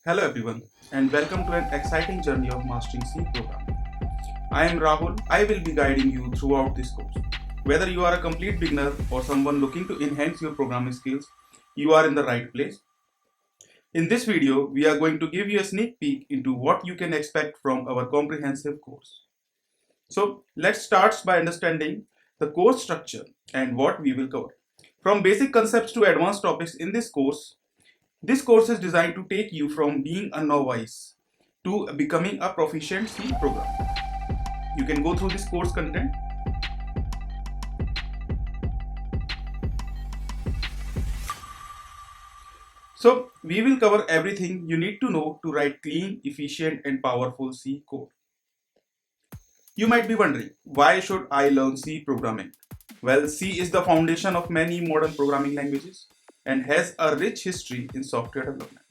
Hello everyone and welcome to an exciting journey of mastering C programming. I am Rahul. I will be guiding you throughout this course. Whether you are a complete beginner or someone looking to enhance your programming skills, you are in the right place. In this video, we are going to give you a sneak peek into what you can expect from our comprehensive course. So let's start by understanding the course structure and what we will cover. From basic concepts to advanced topics in this course is designed to take you from being a novice to becoming a proficient C programmer. You can go through this course content. So we will cover everything you need to know to write clean, efficient and powerful C code. You might be wondering, why should I learn C programming? Well, C is the foundation of many modern programming languages and has a rich history in software development.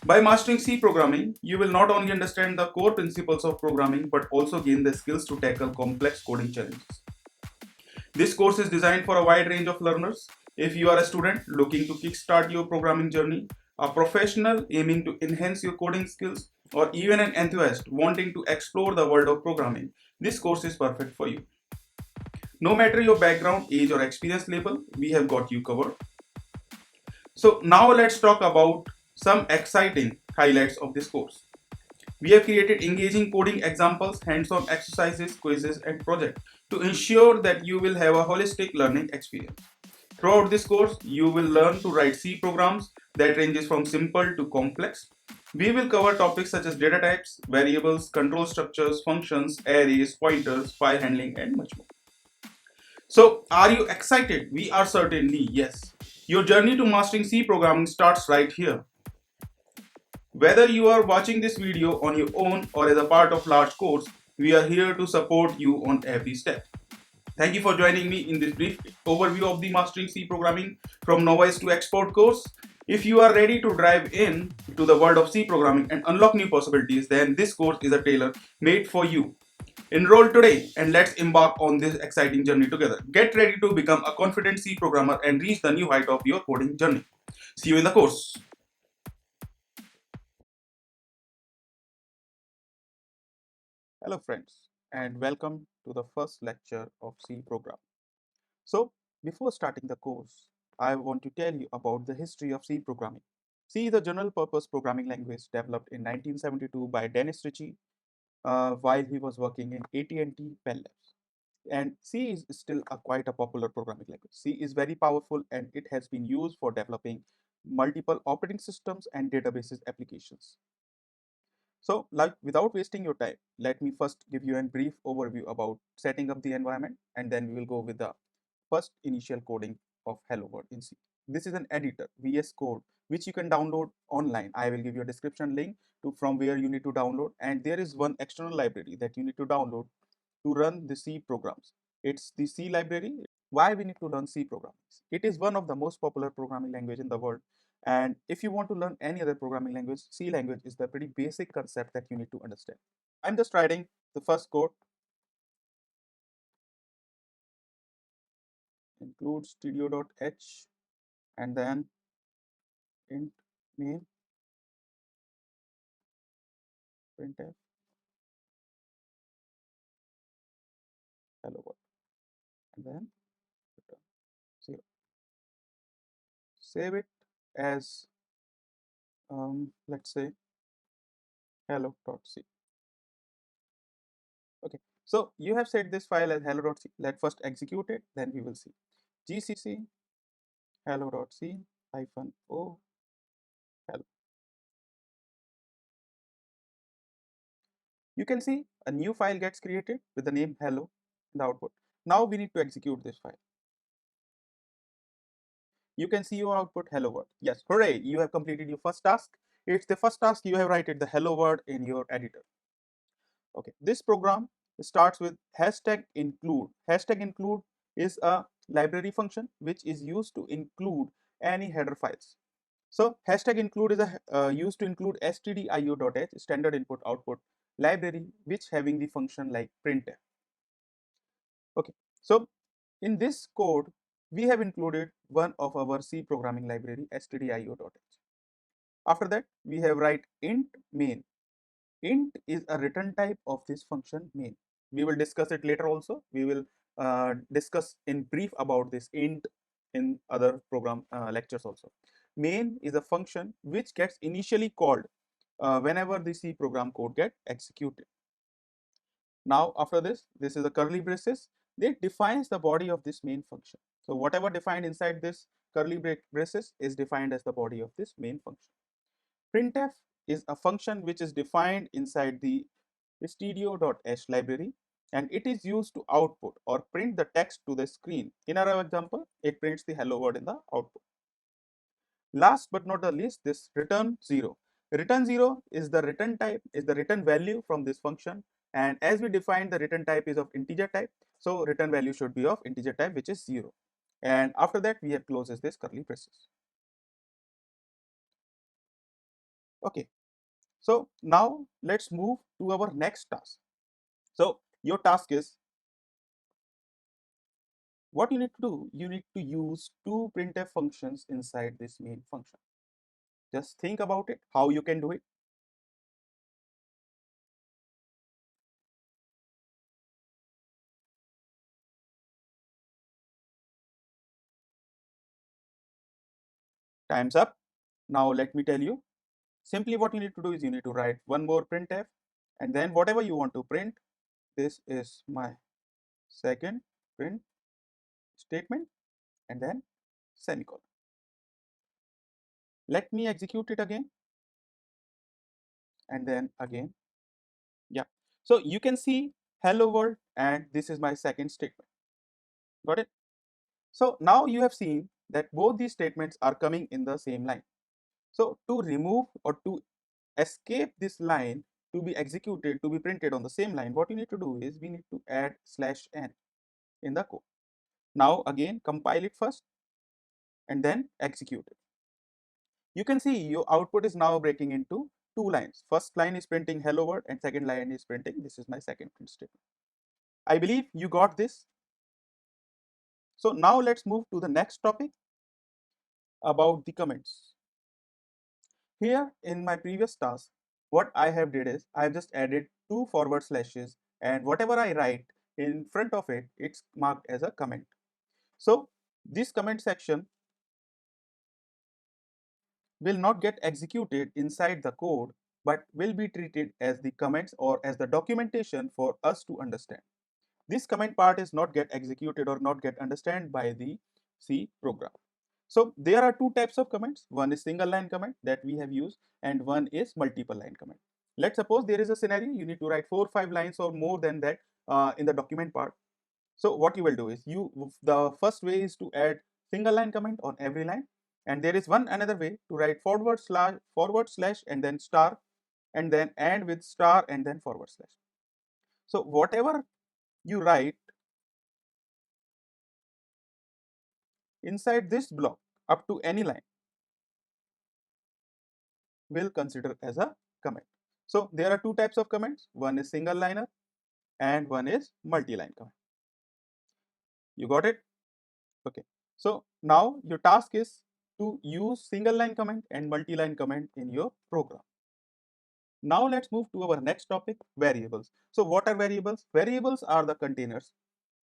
By mastering C programming, you will not only understand the core principles of programming but also gain the skills to tackle complex coding challenges. This course is designed for a wide range of learners. If you are a student looking to kickstart your programming journey, a professional aiming to enhance your coding skills, or even an enthusiast wanting to explore the world of programming, this course is perfect for you. No matter your background, age, or experience level, we have got you covered. So now let's talk about some exciting highlights of this course. We have created engaging coding examples, hands-on exercises, quizzes, and projects to ensure that you will have a holistic learning experience. Throughout this course, you will learn to write C programs that ranges from simple to complex. We will cover topics such as data types, variables, control structures, functions, arrays, pointers, file handling, and much more. So, are you excited? We are certainly yes. Your journey to mastering C programming starts right here. Whether you are watching this video on your own or as a part of large course, we are here to support you on every step. Thank you for joining me in this brief overview of the Mastering C Programming from Novice to Expert course. If you are ready to dive in to the world of C programming and unlock new possibilities, then this course is a tailor made for you. Enroll today and let's embark on this exciting journey together. Get ready to become a confident C programmer and reach the new height of your coding journey. See you in the course. Hello friends and welcome to the first lecture of C program. So before starting the course, I want to tell you about the history of C programming. C is a general purpose programming language developed in 1972 by Dennis Ritchie while he was working in AT&T Bell Labs. And C is still quite a popular programming language. C is very powerful and it has been used for developing multiple operating systems and databases applications. So, like without wasting your time, let me first give you a brief overview about setting up the environment, and then we will go with the first initial coding of Hello World in C. This is an editor, VS Code, which you can download online. I will give you a description link to from where you need to download, and there is one external library that you need to download to run the C programs. It's the C library. Why we need to learn C programming? It is one of the most popular programming language in the world. And if you want to learn any other programming language, C language is the pretty basic concept that you need to understand. I'm just writing the first code, include studio.h and then int main printf hello world and then return 0. Save it as let's say hello.c. Okay, so you have set this file as hello.c. Let's first execute it, then we will see. GCC hello.c hyphen o hello. You can see a new file gets created with the name hello in the output. Now we need to execute this file. You can see your output hello world. Yes, hooray, you have completed your first task. It's the first task you have written the hello world in your editor. Okay, this program starts with hashtag include. Hashtag include is a library function which is used to include any header files. So hashtag include is used to include stdio.h standard input output library which having the function like printf. Okay, so in this code we have included one of our C programming library stdio.h. After that, we have write int main. Int is a return type of this function main. We will discuss it later also. We will discuss in brief about this int in other program lectures also. Main is a function which gets initially called whenever the C program code get executed. Now after this is a curly braces. They defines the body of this main function. So whatever defined inside this curly braces is defined as the body of this main function. Printf is a function which is defined inside the studio.h library, and it is used to output or print the text to the screen. In our example, it prints the hello world in the output. Last but not the least, this return 0. Return 0 is the return type, is the return value from this function, and as we defined the return type is of integer type, so return value should be of integer type, which is 0. And after that we have closes this curly braces. Okay, so now let's move to our next task. So your task is, what you need to do, you need to use two printf functions inside this main function. Just think about it, how you can do it. Time's up. Now let me tell you, simply what you need to do is you need to write one more printf, and then whatever you want to print, this is my second print statement, and then semicolon. Let me execute it again, and then again. Yeah. So you can see hello world, and this is my second statement. Got it? So now you have seen that both these statements are coming in the same line. So to remove or to escape this line to be executed, to be printed on the same line, what you need to do is we need to add /n in the code. Now again compile it first and then execute it. You can see your output is now breaking into two lines. First line is printing hello world and second line is printing this is my second print statement. I believe you got this. So now let's move to the next topic about the comments. Here in my previous task, what I have did is I have just added two forward slashes, and whatever I write in front of it, it's marked as a comment. So this comment section will not get executed inside the code, but will be treated as the comments or as the documentation for us to understand. This comment part is not get executed or not get understood by the C program. So there are two types of comments. One is single line comment that we have used, and one is multiple line comment. Let's suppose there is a scenario you need to write 4 or 5 lines or more than that in the document part. So what you will do is the first way is to add single line comment on every line, and there is one another way to write forward slash and then star, and then end with star and then forward slash. So whatever you write inside this block up to any line will consider as a comment. So there are two types of comments. One is single liner and one is multi-line comment. You got it? Okay. So now your task is to use single line comment and multi-line comment in your program. Now let's move to our next topic, variables. So what are variables? Variables are the containers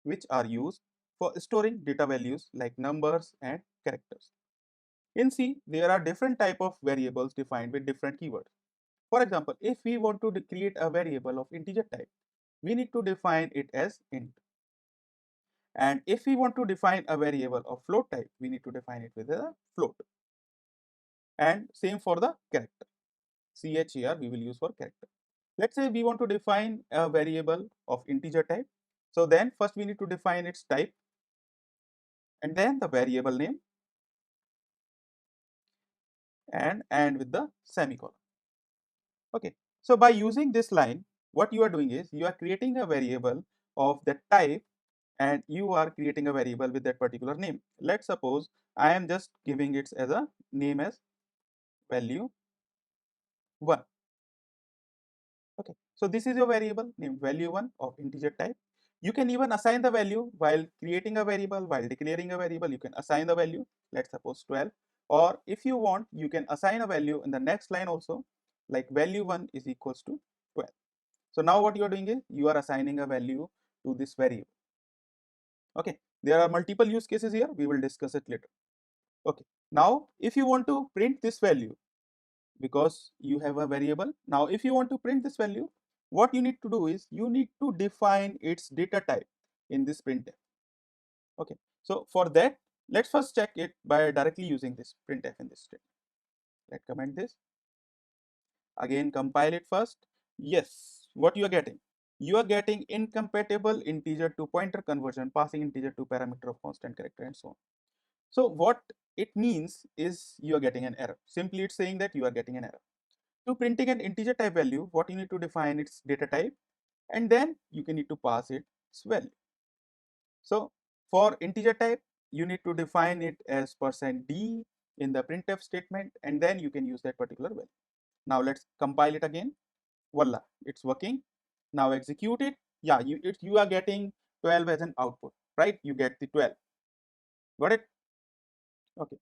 which are used for storing data values like numbers and characters. In C, there are different type of variables defined with different keywords. For example, if we want to create a variable of integer type, we need to define it as int. And if we want to define a variable of float type, we need to define it with a float. And same for the character. CHAR we will use for character. Let's say we want to define a variable of integer type. So then first we need to define its type and then the variable name and end with the semicolon. Okay. So by using this line, what you are doing is you are creating a variable of the type and you are creating a variable with that particular name. Let's suppose I am just giving it as a name as value 1. Okay, so this is your variable named value 1 of integer type. You can even assign the value while creating a variable, while declaring a variable, you can assign the value. Let's suppose 12. Or if you want, you can assign a value in the next line also, like value 1 is equals to 12. So now what you are doing is you are assigning a value to this variable. Okay, there are multiple use cases here, we will discuss it later. Okay, now if you want to print this value, because you have a variable, now if you want to print this value, what you need to do is you need to define its data type in this printf. Okay, so for that, let's first check it by directly using this printf in this statement. Let's comment this. Again, compile it first. Yes, what you are getting? You are getting incompatible integer to pointer conversion, passing integer to parameter of constant character and so on. So what it means is you are getting an error. Simply it's saying that you are getting an error. To printing an integer type value, what you need to define its data type, and then you can need to pass its value. So for integer type, you need to define it as %d in the printf statement, and then you can use that particular value. Now let's compile it again. Voila, it's working. Now execute it. Yeah, you are getting 12 as an output, right? You get the 12. Got it? Okay.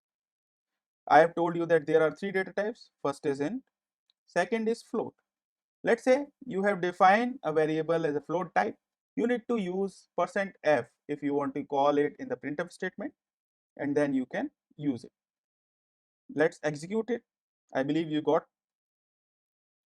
I have told you that there are three data types. First is int, second is float. Let's say you have defined a variable as a float type. You need to use %f if you want to call it in the printf statement, and then you can use it. Let's execute it. I believe you got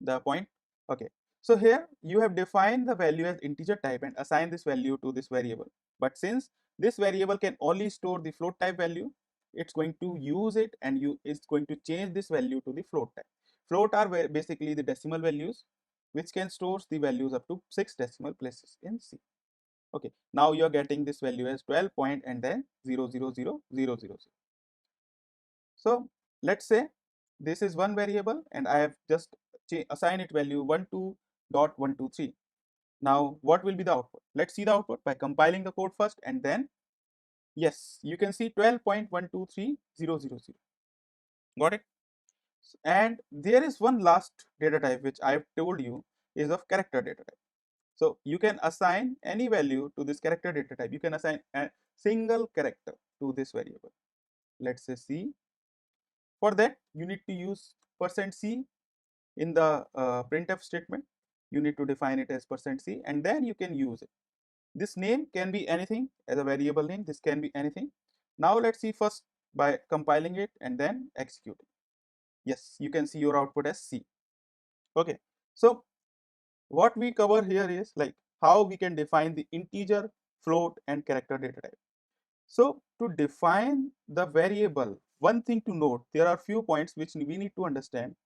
the point. Okay, so here you have defined the value as integer type and assigned this value to this variable. But since this variable can only store the float type value, it's going to use it and it's going to change this value to the float type. Float are basically the decimal values which can store the values up to 6 decimal places in C. Okay, now you are getting this value as 12 point and then 0000000. So let's say this is one variable and I have just assigned it value 12.123. Now what will be the output? Let's see the output by compiling the code first, and then yes, you can see 12.123000. Got it? And there is one last data type which I have told you is of character data type. So you can assign any value to this character data type. You can assign a single character to this variable. Let's say C. For that, you need to use %c in the printf statement. You need to define it as %c, and then you can use it. This name can be anything as a variable name. This can be anything. Now let's see first by compiling it and then executing. Yes, you can see your output as C. Okay, so what we cover here is like how we can define the integer, float, and character data type. So to define the variable, one thing to note, there are few points which we need to understand,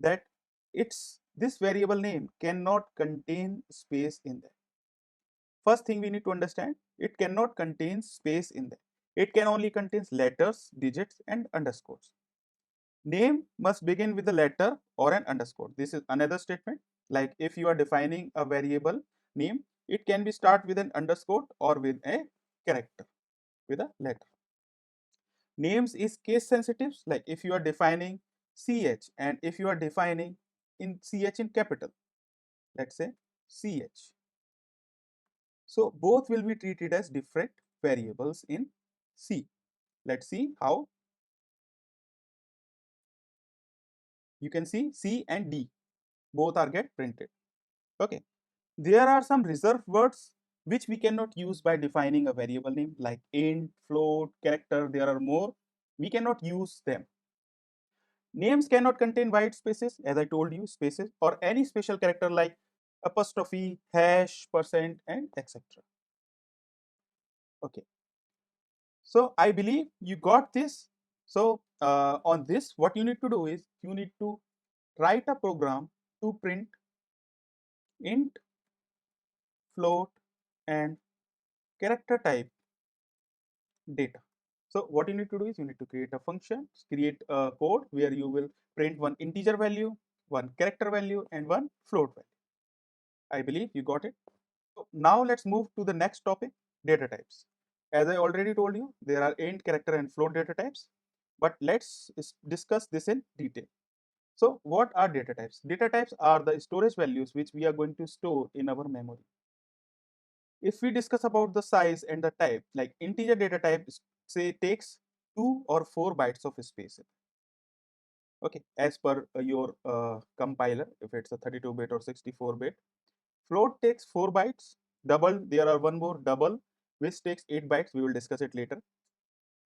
that this variable name cannot contain space in there. First thing we need to understand, it cannot contain space in there. It can only contain letters, digits, and underscores. Name must begin with a letter or an underscore. This is another statement. Like if you are defining a variable name, it can be start with an underscore or with a character, with a letter. Names is case sensitive, like if you are defining ch and if you are defining in ch in capital, let's say ch. So both will be treated as different variables in C. Let's see how. You can see C and D both are get printed. Okay. There are some reserved words which we cannot use by defining a variable name, like int, float, character. There are more. We cannot use them. Names cannot contain white spaces, as I told you, spaces, or any special character like apostrophe, hash, percent, and etc. Okay. So I believe you got this. So on this, what you need to do is you need to write a program to print int, float, and character type data. So what you need to do is you need to create a function, create a code where you will print one integer value, one character value, and one float value. I believe you got it. So now let's move to the next topic, data types. As I already told you, there are int, character, and float data types, but let's discuss this in detail. So what are data types? Data types are the storage values which we are going to store in our memory. If we discuss about the size and the type, like integer data type say takes 2 or 4 bytes of space. Okay, as per your compiler, if it's a 32-bit or 64-bit. Float takes 4 bytes. Double, there are one more double, which takes 8 bytes. We will discuss it later.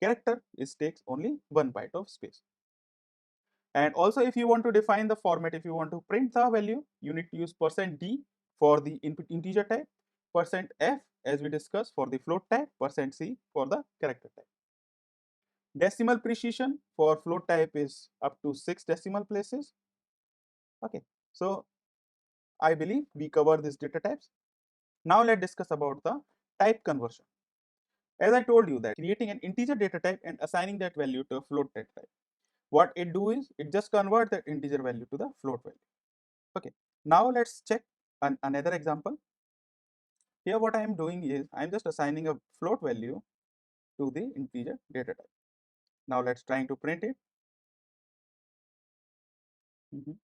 Character is takes only 1 byte of space. And also, if you want to define the format, if you want to print the value, you need to use %d for the input integer type, %f as we discussed for the float type, %c for the character type. Decimal precision for float type is up to 6 decimal places. Okay, so I believe we covered these data types. Now let's discuss about the type conversion. As I told you that creating an integer data type and assigning that value to a float data type. What it do is it just convert that integer value to the float value. Okay, now let's check another example. Here what I am doing is I am just assigning a float value to the integer data type. Now let's trying to print it. Mhm.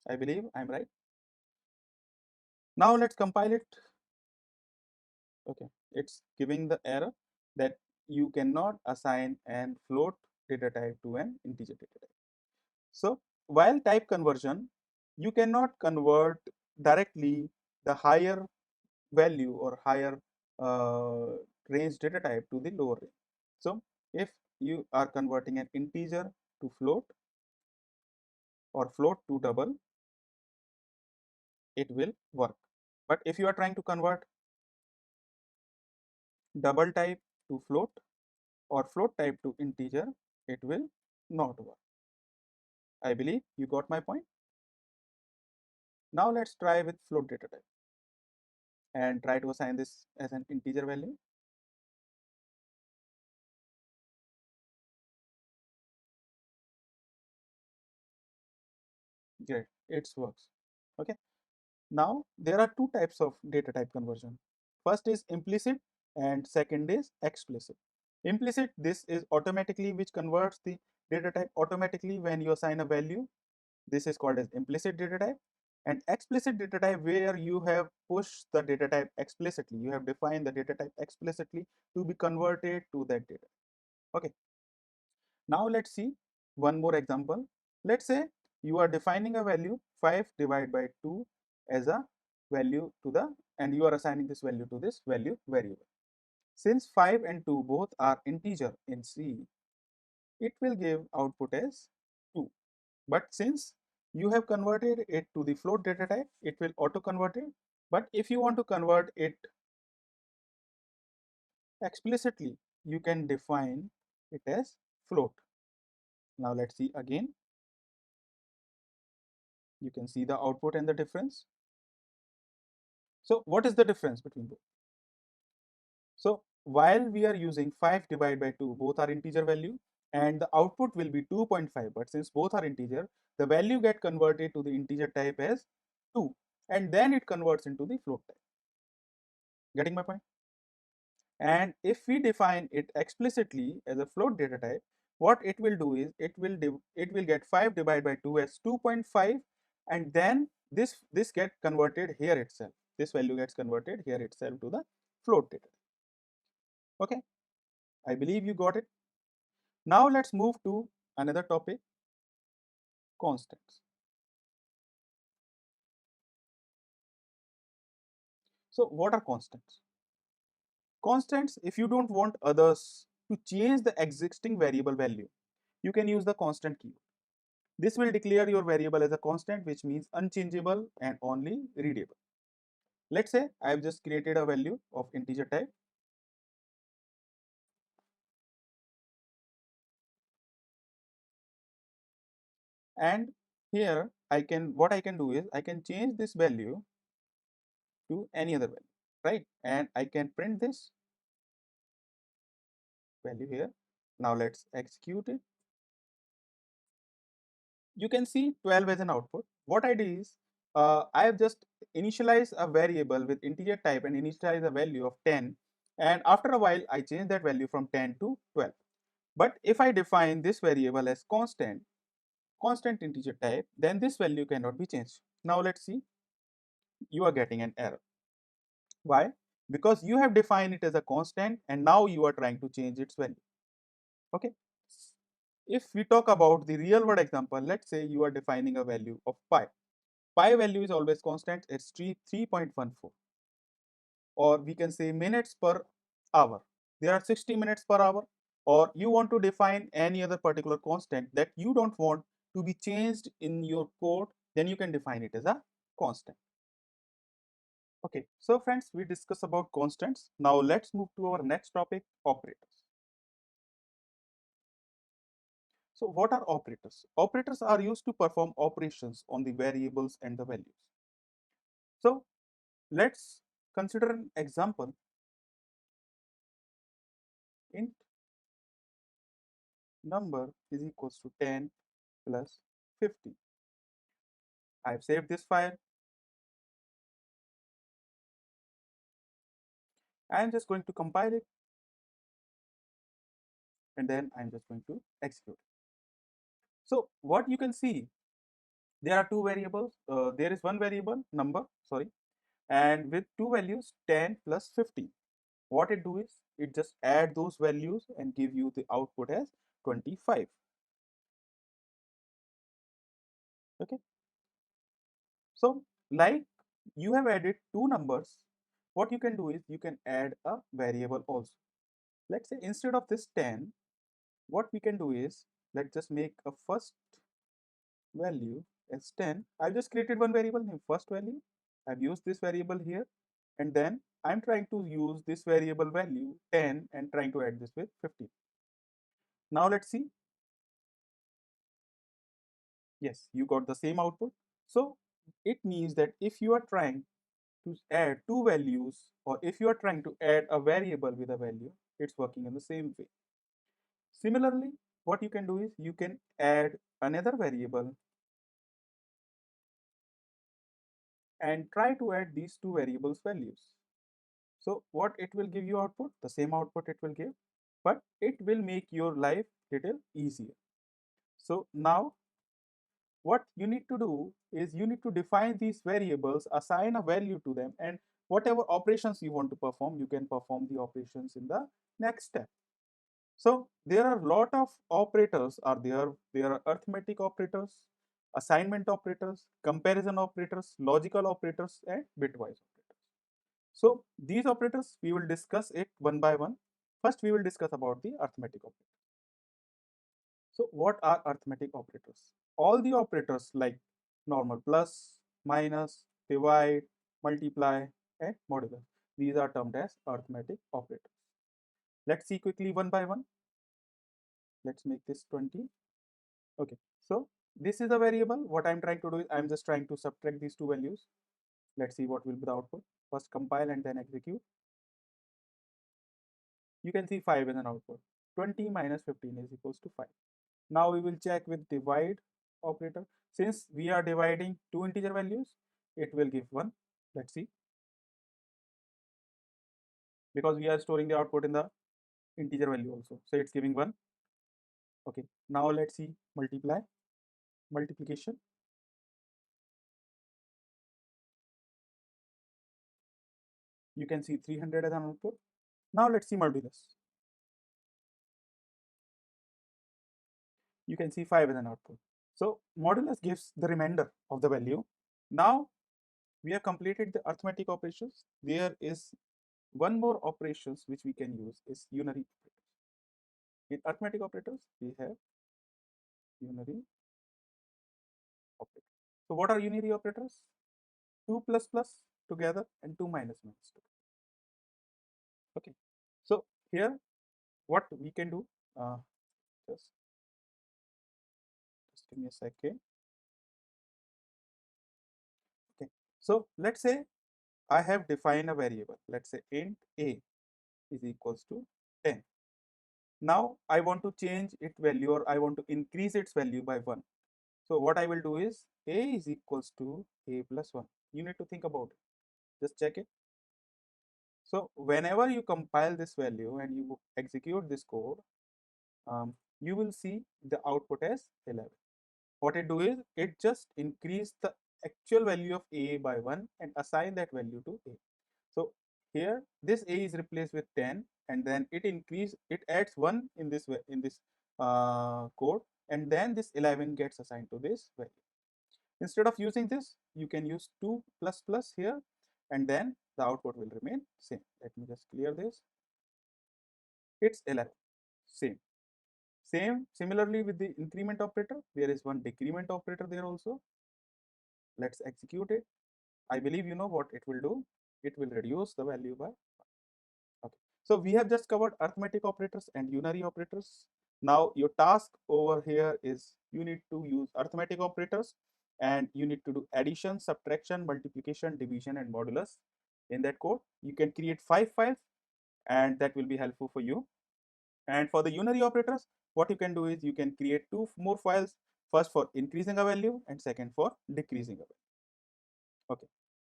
I believe I'm right. Now let's compile it. Okay, it's giving the error that you cannot assign an float data type to an integer data type. So while type conversion, you cannot convert directly the higher value or higher uh, range data type to the lower range. So if you are converting an integer to float or float to double, it will work. But if you are trying to convert double type to float or float type to integer, it will not work. I believe you got my point. Now let's try with float data type and try to assign this as an integer value. Great, it works. Okay. Now there are two types of data type conversion. First is implicit and second is explicit. Implicit, this is automatically which converts the data type automatically when you assign a value. This is called as implicit data type. And explicit data type, where you have pushed the data type explicitly, you have defined the data type explicitly to be converted to that data. Okay. Now let's see one more example. Let's say you are defining a value 5 divided by 2 as a value to the, and you are assigning this value to this value variable. Since 5 and 2 both are integer in C, it will give output as 2. But since you have converted it to the float data type, it will auto convert it. But if you want to convert it explicitly, you can define it as float. Now let's see again. You can see the output and the difference. So what is the difference between both? So while we are using 5 divided by 2, both are integer value and the output will be 2.5. But since both are integer, the value get converted to the integer type as 2 and then it converts into the float type. Getting my point? And if we define it explicitly as a float data type, what it will do is it will get 5 divided by 2 as 2.5 and then this get converted here itself. This value gets converted here itself to the float data. Okay, I believe you got it. Now let's move to another topic, constants. So what are constants? Constants, if you don't want others to change the existing variable value, you can use the constant keyword. This will declare your variable as a constant, which means unchangeable and only readable. Let's say I have just created a value of integer type. And here what I can do is I can change this value to any other value, right? And I can print this value here. Now let's execute it. You can see 12 as an output. What I do is I have just initialized a variable with integer type and initialize a value of 10, and after a while I change that value from 10 to 12. But if I define this variable as constant integer type, then this value cannot be changed. Now let's see, you are getting an error. Why? because you have defined it as a constant and now you are trying to change its value. Okay. If we talk about the real world example, let's say you are defining a value of pi. Pi value is always constant, it's 3.14, or we can say minutes per hour. There are 60 minutes per hour, or you want to define any other particular constant that you don't want to be changed in your code, then you can define it as a constant. Okay, so friends, we discuss about constants. Now let's move to our next topic, operators. So what are operators? Operators are used to perform operations on the variables and the values. So let's consider an example. Int number is equals to 10 plus 50. I have saved this file. I am just going to compile it and then I'm just going to execute it. So what you can see, there are two variables. There is one variable number, sorry, and with two values 10 plus 50. What it do is it just add those values and give you the output as 25. Okay. So like you have added two numbers, what you can do is you can add a variable also. Let's say instead of this 10, what we can do is let's just make a first value as 10. I've just created one variable named first value. I've used this variable here, and then I'm trying to use this variable value 10 and trying to add this with 50. Now let's see. Yes, you got the same output. So it means that if you are trying to add two values, or if you are trying to add a variable with a value, it's working in the same way. Similarly, what you can do is you can add another variable and try to add these two variables values. So what it will give you output? The same output it will give, but it will make your life little easier. So now what you need to do is you need to define these variables, assign a value to them, and whatever operations you want to perform, you can perform the operations in the next step. So there are a lot of operators are there. There are arithmetic operators, assignment operators, comparison operators, logical operators, and bitwise operators. So these operators, we will discuss it one by one. First, we will discuss about the arithmetic operators. So what are arithmetic operators? All the operators like normal plus, minus, divide, multiply, and modulo. These are termed as arithmetic operators. Let's see quickly one by one. Let's make this 20. Okay, so this is a variable. What I'm trying to do is I'm just trying to subtract these two values. Let's see what will be the output. First compile and then execute. You can see 5 as an output. 20 minus 15 is equals to 5. Now we will check with divide operator. Since we are dividing two integer values, it will give 1. Let's see. Because we are storing the output in the integer value also. So it's giving 1. Okay. Now let's see multiplication. You can see 300 as an output. Now let's see modulus. You can see 5 as an output. So modulus gives the remainder of the value. Now we have completed the arithmetic operations. There is one more operations which we can use is unary operators. In arithmetic operators, we have unary operators. So what are unary operators? 2 plus plus together and 2 minus minus together. Okay. So here what we can do, uh, just, just give me a second. Okay. So let's say I have defined a variable. Let's say int a is equals to 10. Now I want to change its value, or I want to increase its value by 1. So what I will do is a is equals to a plus 1. You need to think about it. Just check it. So whenever you compile this value and you execute this code, you will see the output as 11. What it do is it just increase the actual value of a by 1 and assign that value to a. So here this a is replaced with 10, and then it adds 1 in this way, in this code, and then this 11 gets assigned to this value. Instead of using this, you can use 2 plus plus here, and then the output will remain same. Let me just clear this. It's 11. Same. Similarly with the increment operator, there is one decrement operator there also. Let's execute it. I believe you know what it will do. It will reduce the value by. Okay. So we have just covered arithmetic operators and unary operators. Now your task over here is you need to use arithmetic operators, and you need to do addition, subtraction, multiplication, division, and modulus in that code. You can create 5 files, and that will be helpful for you. And for the unary operators, what you can do is you can create 2 more files, first for increasing a value and second for decreasing a value. Okay.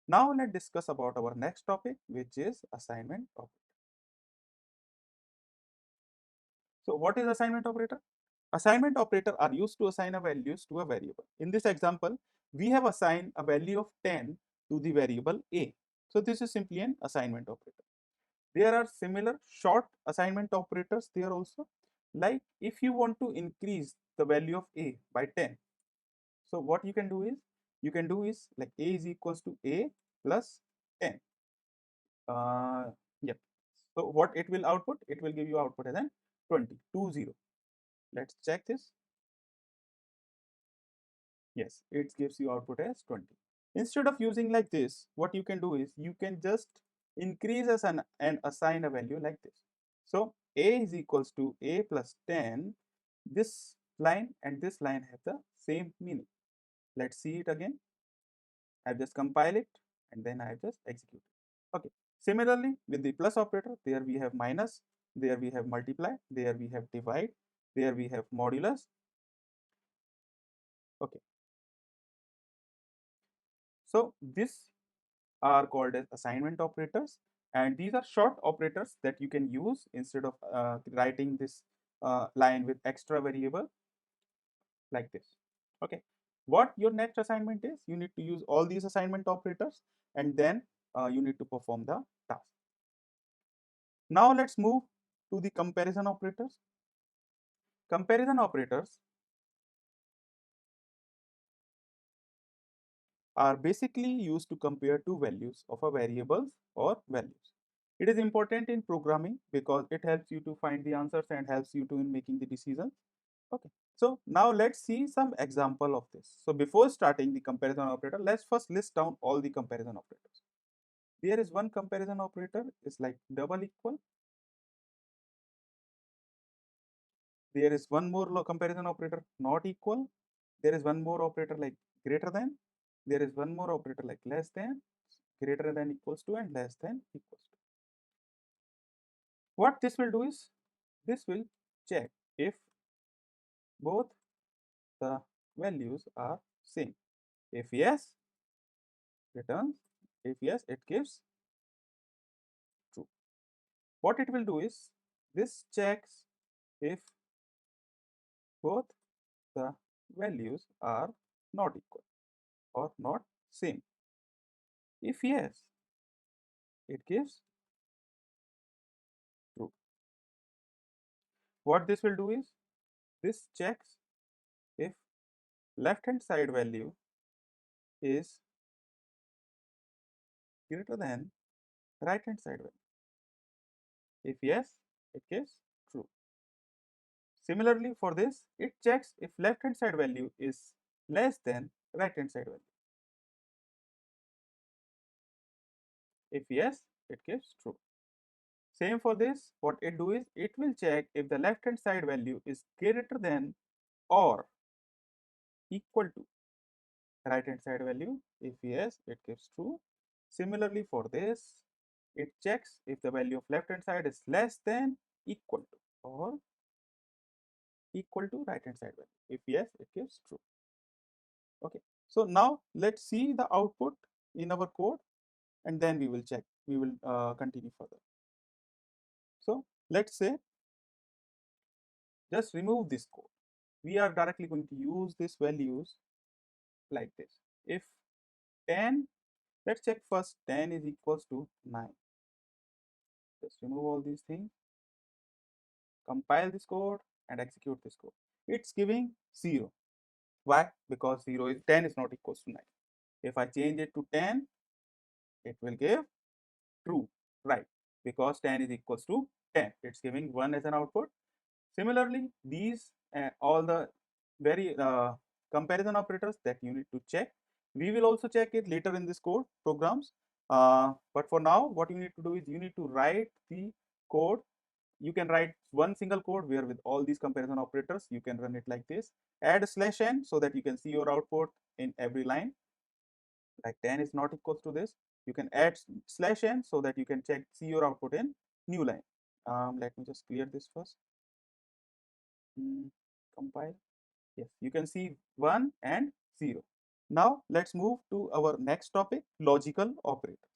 Now let's discuss about our next topic, which is assignment operator. So what is assignment operator? Assignment operator are used to assign a values to a variable. In this example, we have assigned a value of 10 to the variable a. So this is simply an assignment operator. There are similar short assignment operators there also. Like if you want to increase the value of a by 10, so what you can do is like a is equals to a plus 10. Yep. So what it will output? It will give you output as an 20, 20. Let's check this. Yes, it gives you output as 20. Instead of using like this, what you can do is you can just increase as and assign a value like this. So a is equals to a plus 10. This line and this line have the same meaning. Let's see it again. I've just compile it and then I just execute it. Okay. Similarly, with the plus operator, there we have minus, there we have multiply, there we have divide, there we have modulus. Okay. So this are called as assignment operators, and these are short operators that you can use instead of writing this line with extra variable like this. Okay, what your next assignment is, you need to use all these assignment operators, and then you need to perform the task. Now let's move to the comparison operators. Comparison operators are basically used to compare two values of a variables or values. It is important in programming because it helps you to find the answers and helps you to in making the decisions. Okay, so now let's see some example of this. So before starting the comparison operator, let's first list down all the comparison operators. There is one comparison operator is like double equal. There is one more comparison operator not equal. There is one more operator like greater than. There is one more operator like less than, greater than equals to, and less than equals to. What this will do is this will check if both the values are same. If yes, returns. If yes, it gives true. What it will do is this checks if both the values are not equal or not same. If yes, it gives true. What this will do is this checks if left hand side value is greater than right hand side value. If yes, it gives true. Similarly for this, it checks if left hand side value is less than right hand side value. If yes, it gives true. Same for this, what it do is it will check if the left hand side value is greater than or equal to right hand side value. If yes, it gives true. Similarly for this, it checks if the value of left hand side is less than, equal to, or equal to right hand side value. If yes, it gives true. Okay, so now let's see the output in our code, and then we will check, we will continue further. So let's say just remove this code. We are directly going to use these values like this. If 10, let's check first, 10 is equals to 9. Just remove all these things, compile this code and execute this code. It's giving 0. Why? Because 10 is not equals to 9. If I change it to 10, it will give true, right? Because 10 is equals to 10. It's giving 1 as an output. Similarly, these all the very comparison operators that you need to check. We will also check it later in this code programs. But for now, what you need to do is you need to write the code. You can write one single code where with all these comparison operators, you can run it like this. Add /n so that you can see your output in every line. Like 10 is not equals to this. You can add /n so that you can see your output in new line. Let me just clear this first. Compile. Yes, you can see 1 and 0. Now let's move to our next topic, logical operators.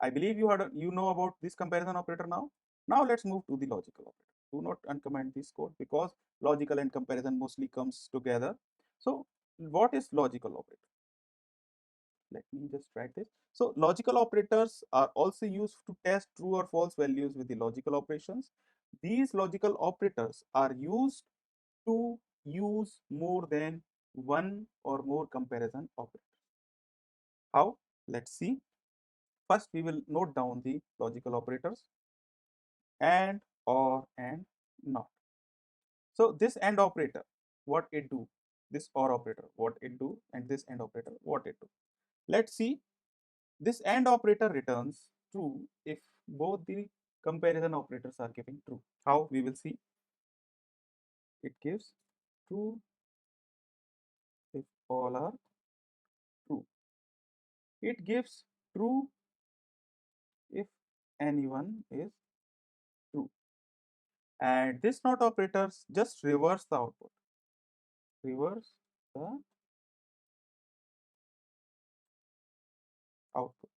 I believe you know about this comparison operator now. Now let's move to the logical operator. Do not uncomment this code because logical and comparison mostly comes together. So what is logical operator? Let me just write this. So logical operators are also used to test true or false values with the logical operations. These logical operators are used to use more than one or more comparison operators. How? Let's see. First, we will note down the logical operators and, or, and not. So this AND operator, what it do? This OR operator, what it do? And this AND operator, what it do? Let's see. This AND operator returns true if both the comparison operators are giving true. How? We will see. It gives true if all are true. It gives true if anyone is true. And this not operators just reverse the output. Reverse the output.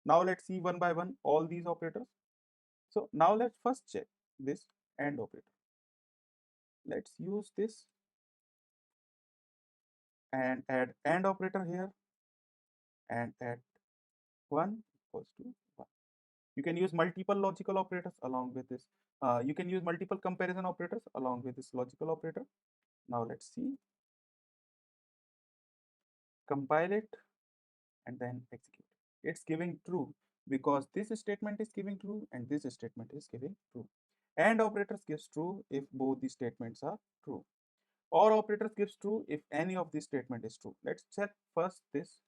Now let's see one by one all these operators. So now let's first check this AND operator. Let's use this and add AND operator here and add 1 equals to 1. You can use multiple logical operators along with this. You can use multiple comparison operators along with this logical operator. Now let's see. Compile it and then execute. It's giving true because this statement is giving true and this statement is giving true. AND operators gives true if both the statements are true. OR operators gives true if any of this statement is true. Let's check first this.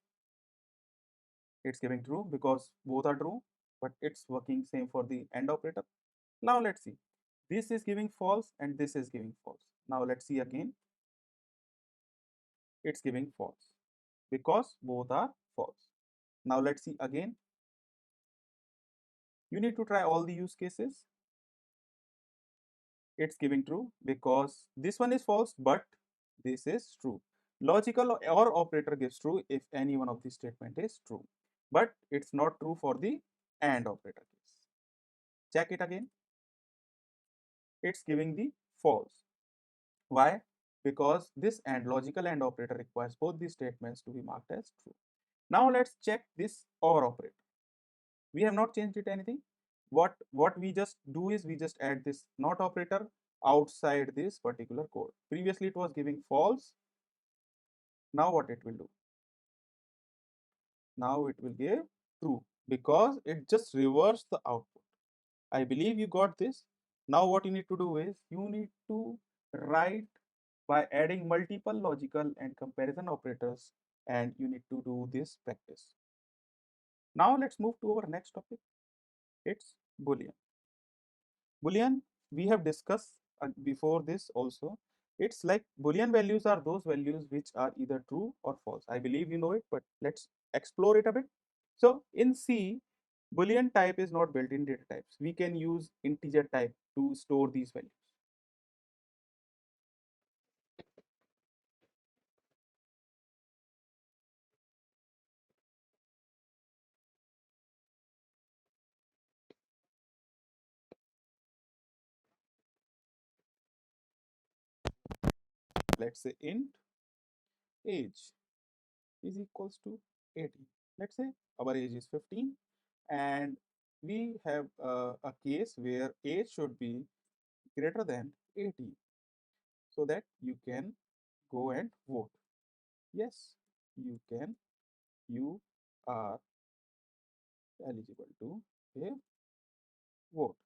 It's giving true because both are true, but it's working same for the AND operator. Now let's see. This is giving false and this is giving false. Now let's see again. It's giving false because both are false. Now let's see again. You need to try all the use cases. It's giving true because this one is false, but this is true. Logical OR operator gives true if any one of the statement is true, but it's not true for the AND operator case. Check it again. It's giving the false. Why? Because this AND logical AND operator requires both these statements to be marked as true. Now let's check this OR operator. We have not changed it anything. What we just do is we just add this not operator outside this particular code. Previously it was giving false. Now what it will do? Now it will give true because it just reversed the output. I believe you got this. Now what you need to do is you need to write by adding multiple logical and comparison operators, and you need to do this practice. Now let's move to our next topic. It's Boolean. Boolean, we have discussed before this also. It's like Boolean values are those values which are either true or false. I believe you know it, but let's explore it a bit. So in C, Boolean type is not built in data types. We can use integer type to store these values. Let's say int age is equals to 18. Let's say our age is 15 and we have a case where age should be greater than 18 so that you can go and vote. Yes, you can. You are eligible to a vote.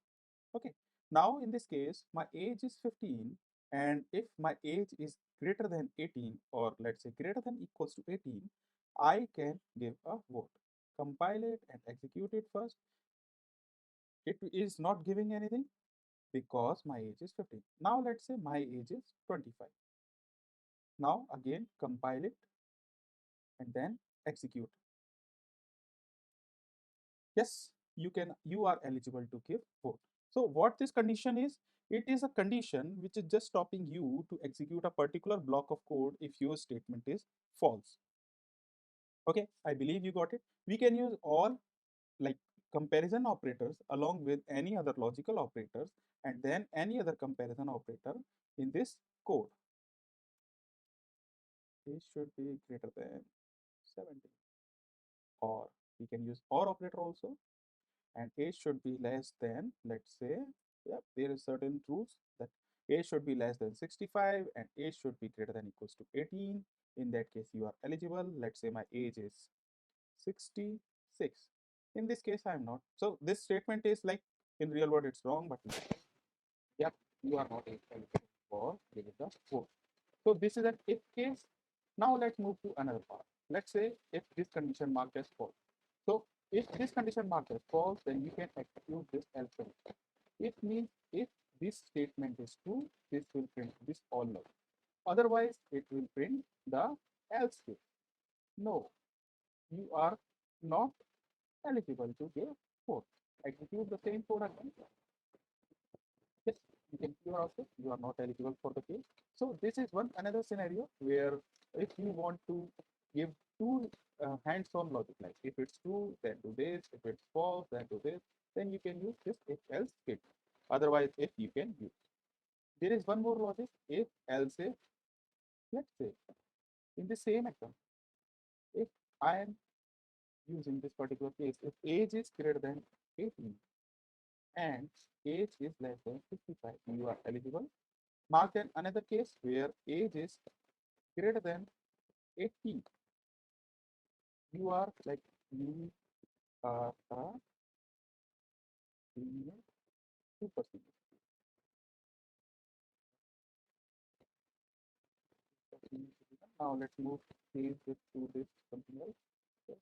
Okay. Now in this case, my age is 15, and if my age is greater than 18, or let's say greater than equals to 18, I can give a vote. Compile it and execute it first. It is not giving anything because my age is 15. Now let's say my age is 25. Now again compile it and then execute. Yes, you are eligible to give vote. So what this condition is, it is a condition which is just stopping you to execute a particular block of code if your statement is false. Okay, I believe you got it. We can use all like comparison operators along with any other logical operators and then any other comparison operator in this code. It should be greater than 70, or we can use OR operator also, and age should be less than, let's say, yeah, there is certain rules that age should be less than 65 and age should be greater than equals to 18. In that case, you are eligible. Let's say my age is 66. In this case, I am not. So this statement is like in real world, it's wrong, but yeah, you are not eligible for giving the vote. So this is an if case. Now let's move to another part. Let's say if this condition marked as false. So if this condition marked as false, then you can execute this else condition. It means if this statement is true, this will print this all love. Otherwise, it will print the else case. No, you are not eligible to give code. Execute the same code again. Yes, you can see also you are not eligible for the case. So this is one another scenario where if you want to give two hands-on logic, like if it's true, then do this, if it's false, then do this, then you can use this if else kit. Otherwise, if you can use. There is one more logic, if else if, let's say in the same example, if I am using this particular case, if age is greater than 18 and age is less than 55, you are eligible. Mark then another case where age is greater than 18. You are like you are a senior super senior. Now let's move this to this something else. Yes.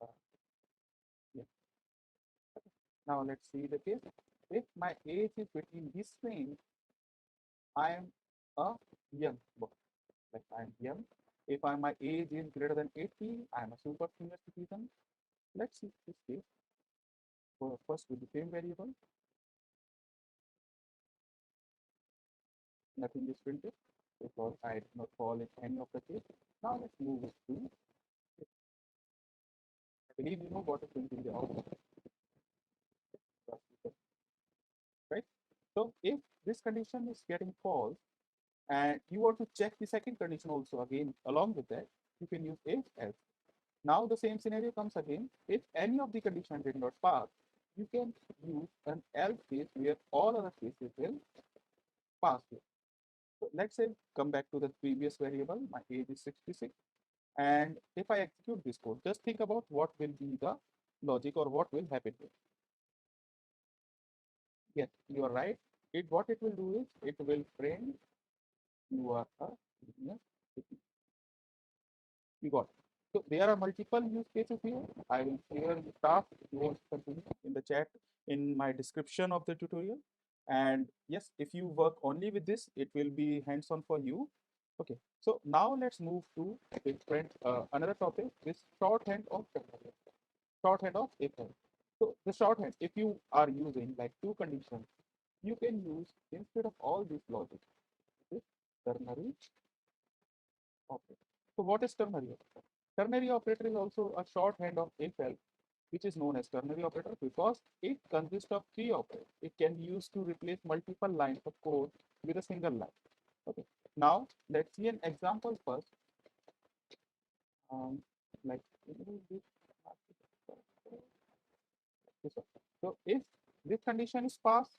Uh, yeah. Now let's see the case. If my age is between this range, I am a young boy. Like I am young. If my age is greater than 80, I am a super senior citizen. Let's see this case. First with the same variable, nothing is printed because I did not fall in any of the case. Now let's move it to, I believe you know what is going to be the output, right? So if this condition is getting false and you want to check the second condition also again along with that, you can use if else. Now the same scenario comes again. If any of the condition did not pass, you can use an else case where all other cases will pass here. So let's say come back to the previous variable, my age is 66. And if I execute this code, just think about what will be the logic or what will happen here. Yes, you are right. What it will do is it will print you are a senior citizen. You got it. So there are multiple use cases here. I will share the task in the chat in my description of the tutorial. And yes, if you work only with this, it will be hands-on for you. Okay, so now let's move to different another topic, this shorthand of technology. Shorthand of if else. So the shorthand, if you are using like two conditions, you can use instead of all this logic, this ternary operator. So what is ternary operator? Ternary operator is also a shorthand of if else, which is known as ternary operator because it consists of three operators. It can be used to replace multiple lines of code with a single line. Okay. Now let's see an example first. Like this one. So if this condition is passed,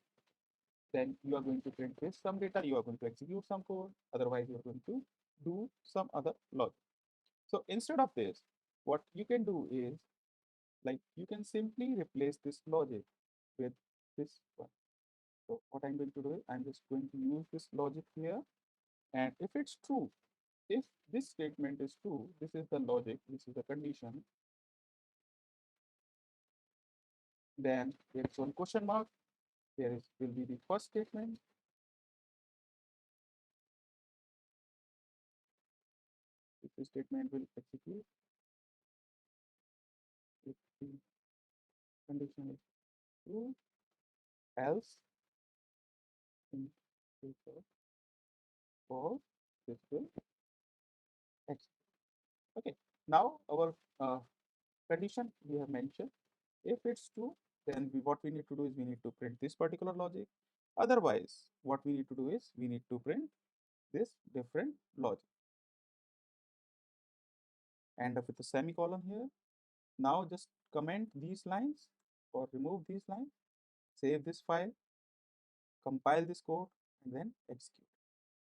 then you are going to print this some data, you are going to execute some code, otherwise you are going to do some other logic. So instead of this, what you can do is, like, you can simply replace this logic with this one. So what I'm going to do is I'm just going to use this logic here, and if it's true, if this statement is true, this is the logic, this is the condition, then there is one question mark, there is will be the first statement, if the statement will execute, if the condition is true, else in case of false, this will execute. Okay, now our condition we have mentioned, if it's true, then what we need to do is we need to print this particular logic. Otherwise, what we need to do is we need to print this different logic. End up with a semicolon here. Now just comment these lines or remove these lines, save this file, compile this code, and then execute.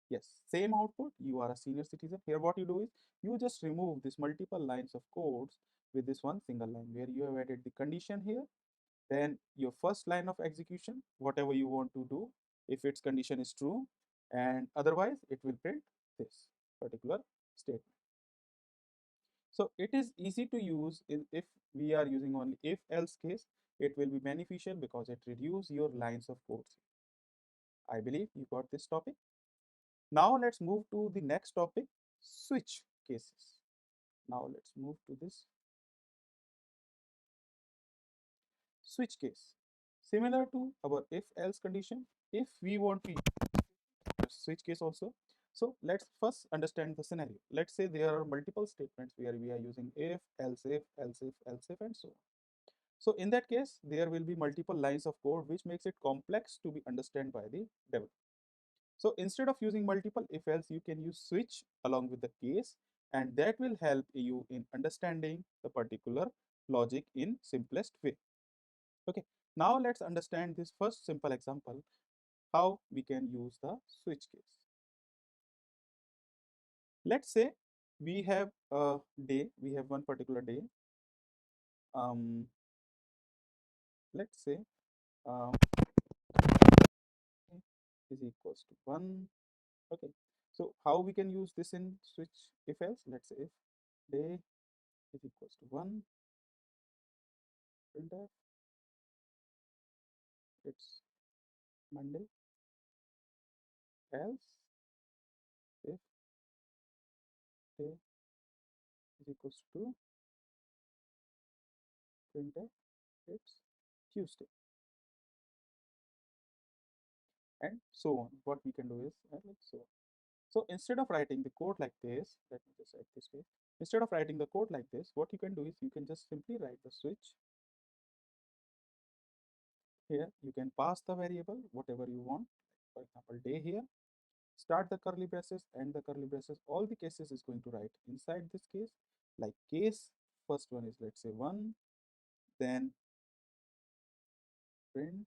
Yes, same output. You are a senior citizen. Here what you do is you just remove this multiple lines of codes with this one single line where you have added the condition here. Then your first line of execution, whatever you want to do, if its condition is true, and otherwise it will print this particular statement. So it is easy to use if we are using only if else case. It will be beneficial because it reduces your lines of codes. I believe you got this topic. Now let's move to the next topic, switch cases. Now let's move to this switch case. Similar to our if else condition, if we want to switch case also. So let's first understand the scenario. Let's say there are multiple statements where we are using if, else if, else if, else if, and so on. So in that case, there will be multiple lines of code, which makes it complex to be understood by the developer. So instead of using multiple if else, you can use switch along with the case, and that will help you in understanding the particular logic in simplest way. Okay, now let's understand this first simple example, how we can use the switch case. Let's say we have a day, we have one particular day. Let's say um, is equals to 1. Okay, so how we can use this in switch if else? Let's say if day is equals to 1, printf, it's Monday, else if day is equals to printf, it's Tuesday, and so on. What we can do is like so. So instead of writing the code like this, let me just write this way. Instead of writing the code like this, what you can do is you can just simply write the switch. Here you can pass the variable whatever you want. For example, day here. Start the curly braces, end the curly braces. All the cases is going to write inside this case. Like case, first one is let's say 1, then print,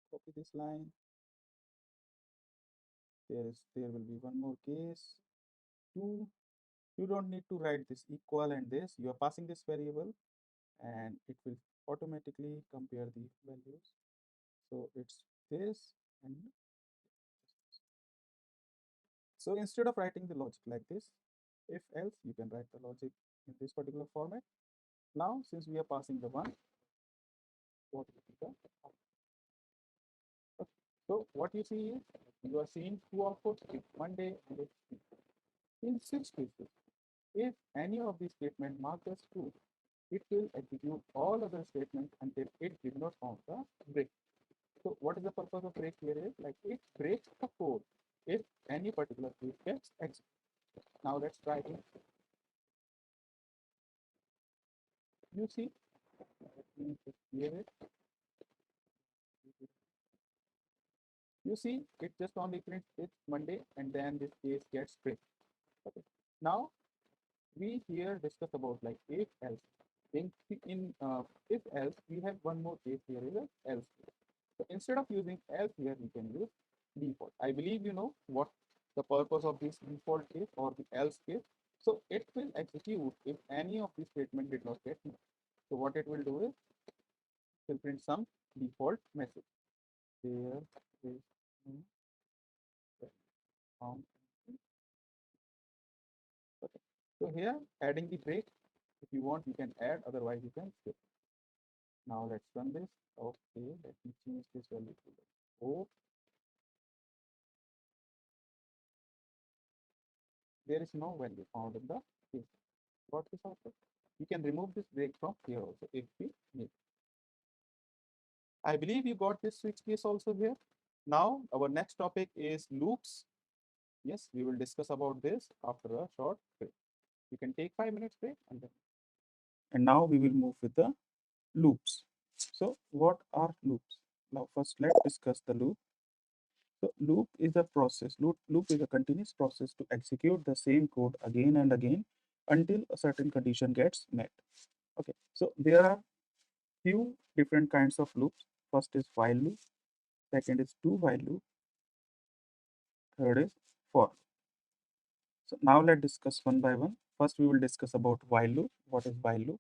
copy this line. There will be one more case, 2. You don't need to write this equal and this. You are passing this variable, and it will automatically compare the values. So it's this and so instead of writing the logic like this, if else, you can write the logic in this particular format. Now since we are passing the 1, what will be the output? Okay. So what you see is you are seeing two outputs, it's Monday and it's Tuesday. In switch cases, if any of these statements marked as true, it will execute all other statements until it did not found the break. So what is the purpose of break here is like it breaks the code if any particular case gets executed. Now let's try it. You see, let me just clear it. You see, it just only prints it's Monday and then this case gets break. Okay. Now we here discuss about like if else. In if else, we have one more case here is a else case. So instead of using else here, we can use default. I believe you know what the purpose of this default case or the else case. So it will execute if any of the statement did not get met. So what it will do is it will print some default message. There is no found. Okay. So here adding the break, if you want you can add, otherwise you can skip. Now let's run this. Okay, let me change this value to the 4. There is no value found in the case. Got this output? You can remove this break from here also if we need. I believe you got this switch case also here. Now our next topic is loops. Yes, we will discuss about this after a short break. You can take 5 minutes break and now we will move with the loops. So what are loops? Now first let's discuss the loop. So loop is a process. Loop is a continuous process to execute the same code again and again until a certain condition gets met. Okay, so there are few different kinds of loops. First is while loop, second is do while loop, third is for. So now let's discuss one by one. First we will discuss about while loop. What is while loop?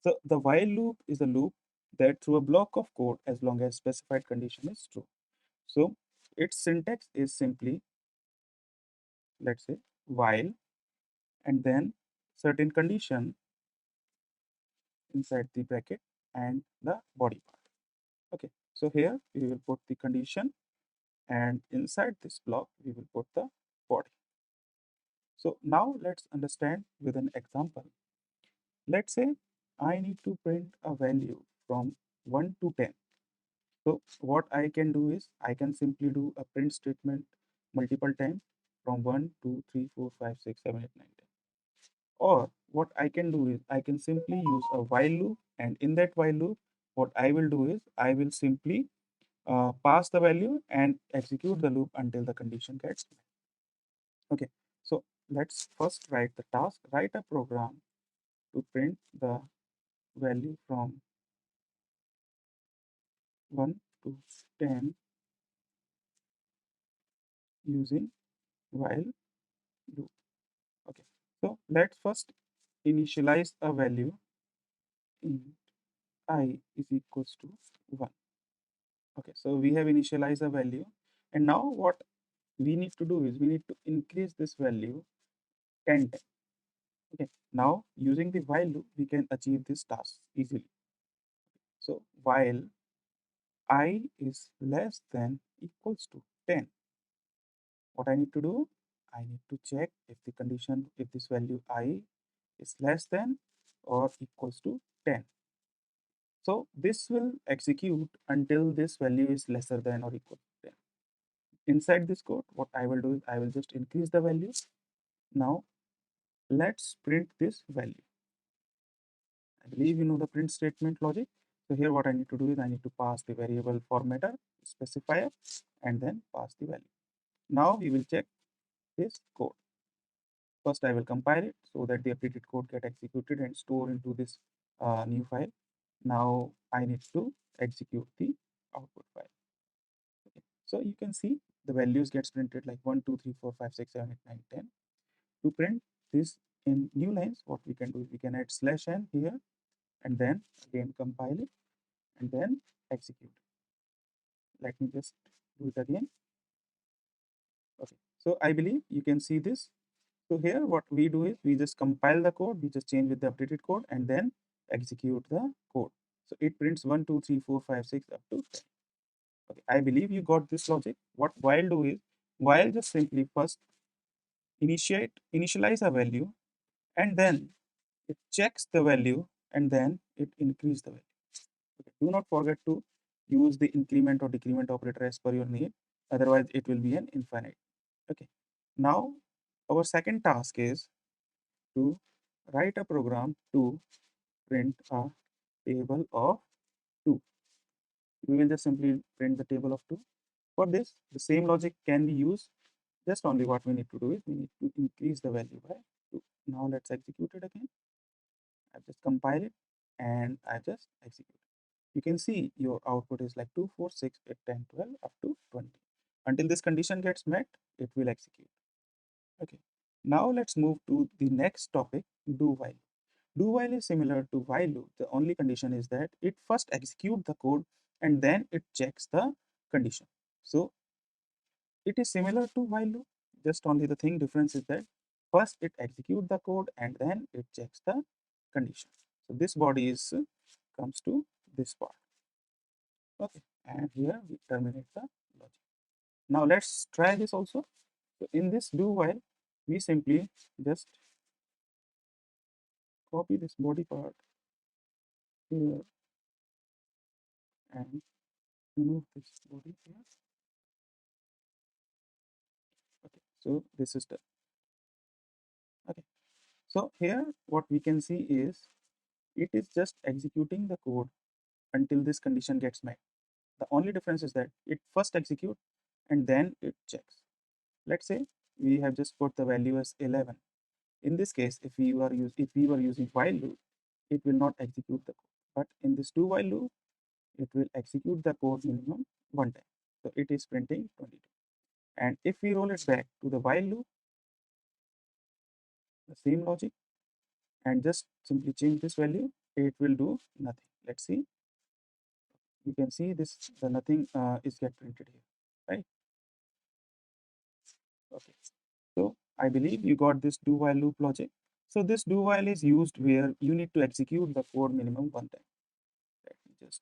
So the while loop is a loop that through a block of code as long as specified condition is true. So its syntax is simply, let's say, while and then certain condition inside the bracket and the body part. Okay, so here we will put the condition and inside this block we will put the body. So now let's understand with an example. Let's say I need to print a value from 1 to 10. So what I can do is I can simply do a print statement multiple times from 1, 2, 3, 4, 5, 6, 7, 8, 9, 10. Or what I can do is I can simply use a while loop, and in that while loop, what I will do is I will simply pass the value and execute the loop until the condition gets met. Okay, so let's first write the task, write a program to print the value from 1 to 10 using while loop. Okay, so let's first initialize a value in I is equals to 1. Okay, so we have initialized a value, and now what we need to do is we need to increase this value 10 times. Okay, now using the while loop, we can achieve this task easily. So while I is less than equals to 10, what I need to do? I need to check if the condition, if this value I is less than or equals to 10. So this will execute until this value is lesser than or equal to 10. Inside this code, what I will do is I will just increase the value. Now let's print this value. I believe you know the print statement logic. So here what I need to do is I need to pass the variable formatter, specifier, and then pass the value. Now we will check this code. First I will compile it so that the updated code get executed and stored into this new file. Now I need to execute the output file. Okay. So you can see the values gets printed like 1, 2, 3, 4, 5, 6, 7, 8, 9, 10. To print this in new lines, what we can do is we can add /n here and then again compile it and then execute. Let me just do it again. Okay, so I believe you can see this. So here what we do is we just compile the code, we just change with the updated code and then execute the code. So it prints 1, 2, 3, 4, 5, 6 up to 10. Okay, I believe you got this logic. What while do is while just simply first initialize a value and then it checks the value and then it increases the value. Okay. Do not forget to use the increment or decrement operator as per your need, otherwise it will be an infinite. Okay. Now our second task is to write a program to print a table of 2. We will just simply print the table of 2. For this, the same logic can be used. Just only what we need to do is we need to increase the value by 2. Now let's execute it again. I just compile it and I just execute. You can see your output is like 2, 4, 6, 8, 10, 12 up to 20. Until this condition gets met, it will execute. Okay. Now let's move to the next topic, do while. Do while is similar to while loop. The only condition is that it first executes the code and then it checks the condition. So it is similar to while loop, just only the thing difference is that first it executes the code and then it checks the condition. So this body is comes to this part. Okay, and here we terminate the logic. Now let's try this also. So in this do while, we simply just copy this body part here and remove this body here. Okay, so this is done. Okay, so here what we can see is it is just executing the code until this condition gets met. The only difference is that it first executes and then it checks. Let's say we have just put the value as 11. In this case, if we were using while loop, it will not execute the code. But in this do while loop, it will execute the code minimum one time. So it is printing 22. And if we roll it back to the while loop, the same logic, and just simply change this value, it will do nothing. Let's see. You can see this, the nothing is get printed here, right? Okay. So I believe you got this do while loop logic. So this do while is used where you need to execute the code minimum one time. Let me just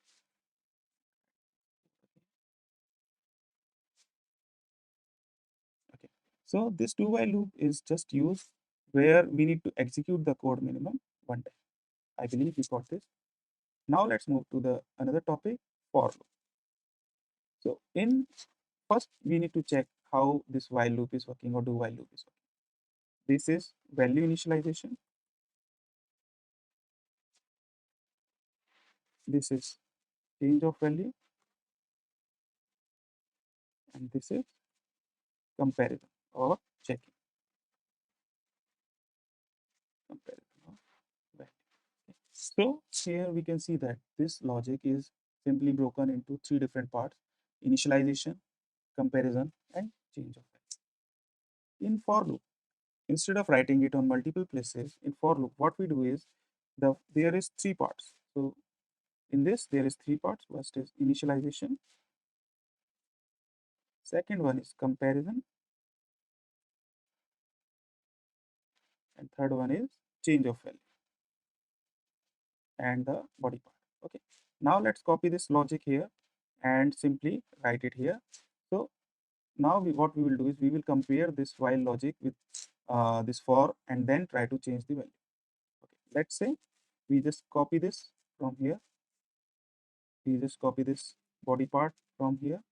okay. So this do while loop is just used where we need to execute the code minimum one time. I believe you got this. Now let's move to the another topic, for loop. So in first we need to check how this while loop is working or do while loop is working. This is value initialization. This is change of value, and this is comparison or checking comparison of value. So here we can see that this logic is simply broken into three different parts: initialization, comparison, and change of value. In for loop, instead of writing it on multiple places, in for loop, what we do is there is three parts. So in this, there is three parts. First is initialization, second one is comparison, and third one is change of value and the body part. Okay. Now let's copy this logic here and simply write it here. So now what we will do is we will compare this while logic with this for and then try to change the value. Okay. Let's say we just copy this from here. We just copy this body part from here.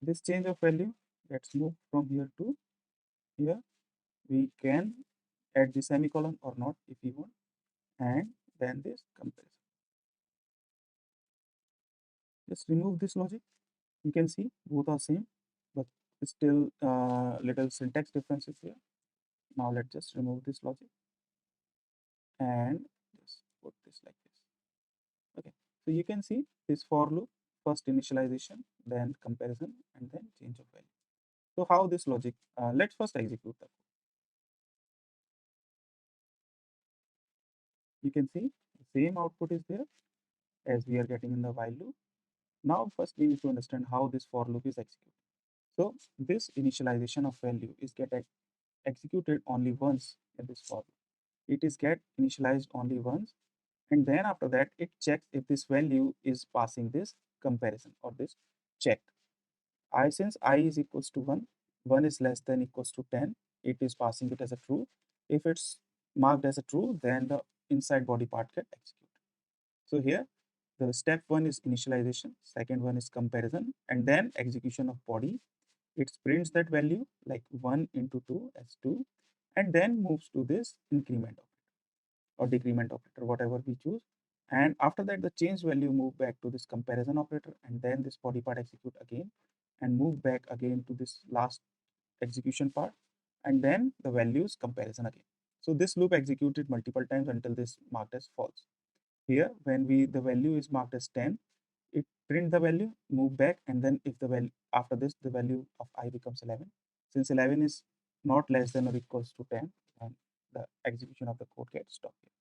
This change of value, let's move from here to here. We can add the semicolon or not if we want, and then this comparison. Just remove this logic. You can see both are same, but still little syntax differences here. Now let's just remove this logic and just put this like this. Okay, so you can see this for loop, first initialization, then comparison, and then change of value. So how this logic, let's first execute the code. You can see the same output is there as we are getting in the while loop. Now first we need to understand how this for loop is executed. So this initialization of value is executed only once in this for loop. It is get initialized only once, and then after that it checks if this value is passing this comparison or this check. I since I is equals to 1, 1 is less than equals to 10, it is passing it as a true. If it's marked as a true, then the inside body part get executed. So here the step 1 is initialization, second one is comparison, and then execution of body. It prints that value like 1 into 2 as 2, and then moves to this increment or decrement operator, whatever we choose. And after that, the change value move back to this comparison operator, and then this body part execute again and move back again to this last execution part, and then the values comparison again. So this loop executed multiple times until this marked as false. Here, when the value is marked as 10, it print the value, move back, and then if the value after this the value of I becomes 11. Since 11 is not less than or equals to 10, and the execution of the code gets stopped here.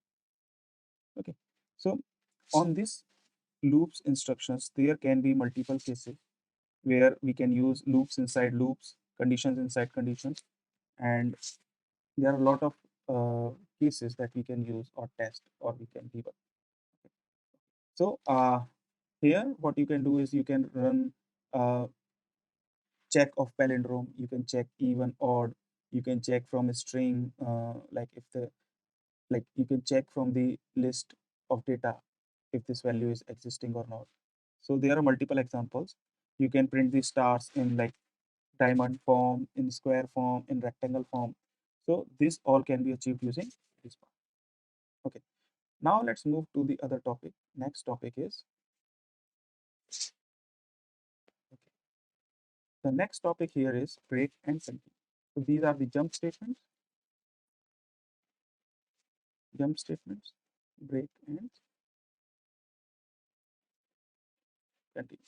Okay, so on this loops instructions, there can be multiple cases where we can use loops inside loops, conditions inside conditions, and there are a lot of cases that we can use or test or we can debug. So here what you can do is you can run check of palindrome, you can check even odd, you can check from a string, like if the like you can check from the list of data if this value is existing or not. So there are multiple examples. You can print the stars in like diamond form, in square form, in rectangle form. So this all can be achieved using this part. Okay, now let's move to the other topic. Next topic is, okay, the next topic here is break and continue. So these are the jump statements, break and continue.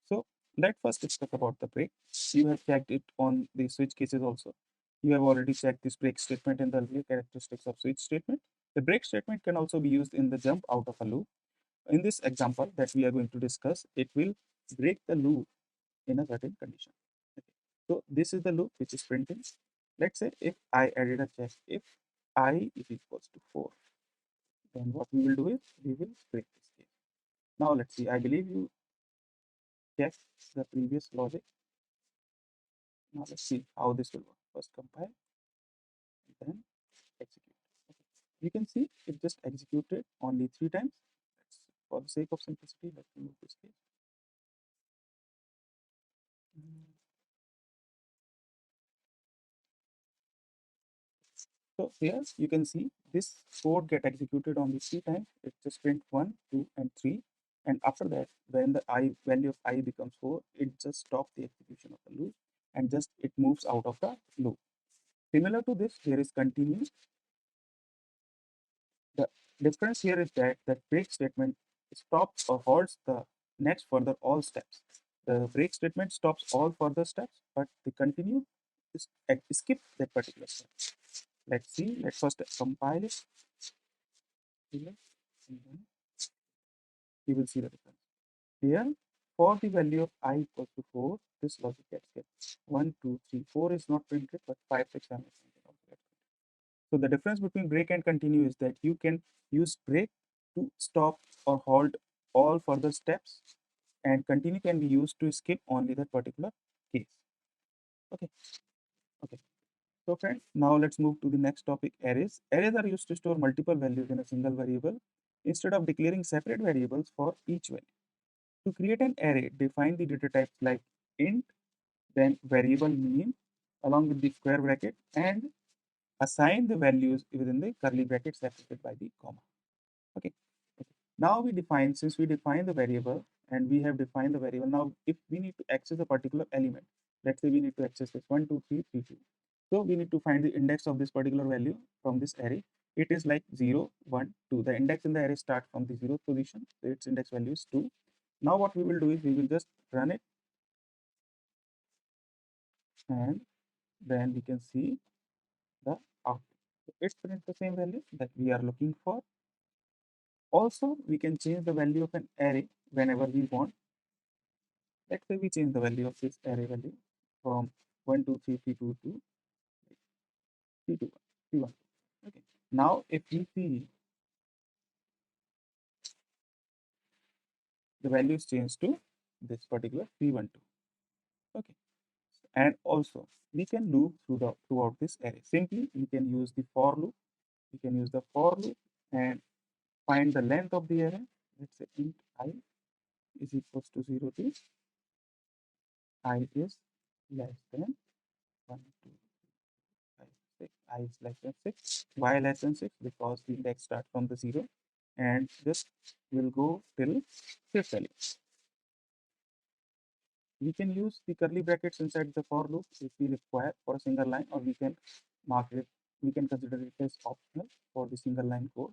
So let's first discuss about the break. You have checked it on the switch cases also. You have already checked this break statement in the earlier characteristics of switch statement. The break statement can also be used in the jump out of a loop. In this example that we are going to discuss, it will break the loop in a certain condition. Okay. So this is the loop which is printing. Let's say if I added a check, if I is equals to 4, then what we will do is we will break this case. Now let's see, I believe you checked the previous logic. Now let's see how this will work. First compile, then execute. Okay. You can see it just executed only 3 times. Let's, for the sake of simplicity, let's remove this case. So here you can see this code get executed only 3 times. It just print 1, 2, and 3. And after that, when the I value of I becomes 4, it just stops the execution of the loop and just it moves out of the loop. Similar to this, there is continue. The difference here is that the break statement stops or halts the next further all steps. The break statement stops all further steps, but the continue is skip that particular step. Let's see. Let's first compile it here, and then we will see the difference. Here, for the value of I equals to 4, this logic gets kept. 1, 2, 3, 4 is not printed, but 5, 6, 7 is printed. So the difference between break and continue is that you can use break to stop or halt all further steps, and continue can be used to skip only that particular case. Okay. Okay. So friends, now let's move to the next topic, arrays. Arrays are used to store multiple values in a single variable instead of declaring separate variables for each value. To create an array, define the data types like int, then variable name along with the square bracket, and assign the values within the curly brackets separated by the comma. Okay. Okay. Now we define, since we define the variable and we have defined the variable, now if we need to access a particular element, let's say we need to access this 1, 2, 3, 3, 2. So we need to find the index of this particular value from this array. It is like 0, 1, 2. The index in the array starts from the 0th position. So its index value is 2. Now what we will do is we will just run it, and then we can see the output. So it prints the same value that we are looking for. Also, we can change the value of an array whenever we want. Let's say we change the value of this array value from 1, 2, 3, 3, 2 to 3, 2, 1, 3, 1. Okay. Now, if we see the value is changed to this particular 312. Okay. And also, we can loop throughout this array. Simply, we can use the for loop. We can use the for loop and find the length of the array. Let's say int I is equals to 0 to I is less than 1, 2, 5, 6. I is less than 6. Why less than 6? Because the index starts from the 0 and this will go till fifth value. We can use the curly brackets inside the for loop if we require for a single line, or we can mark it we can consider it as optional for the single line code.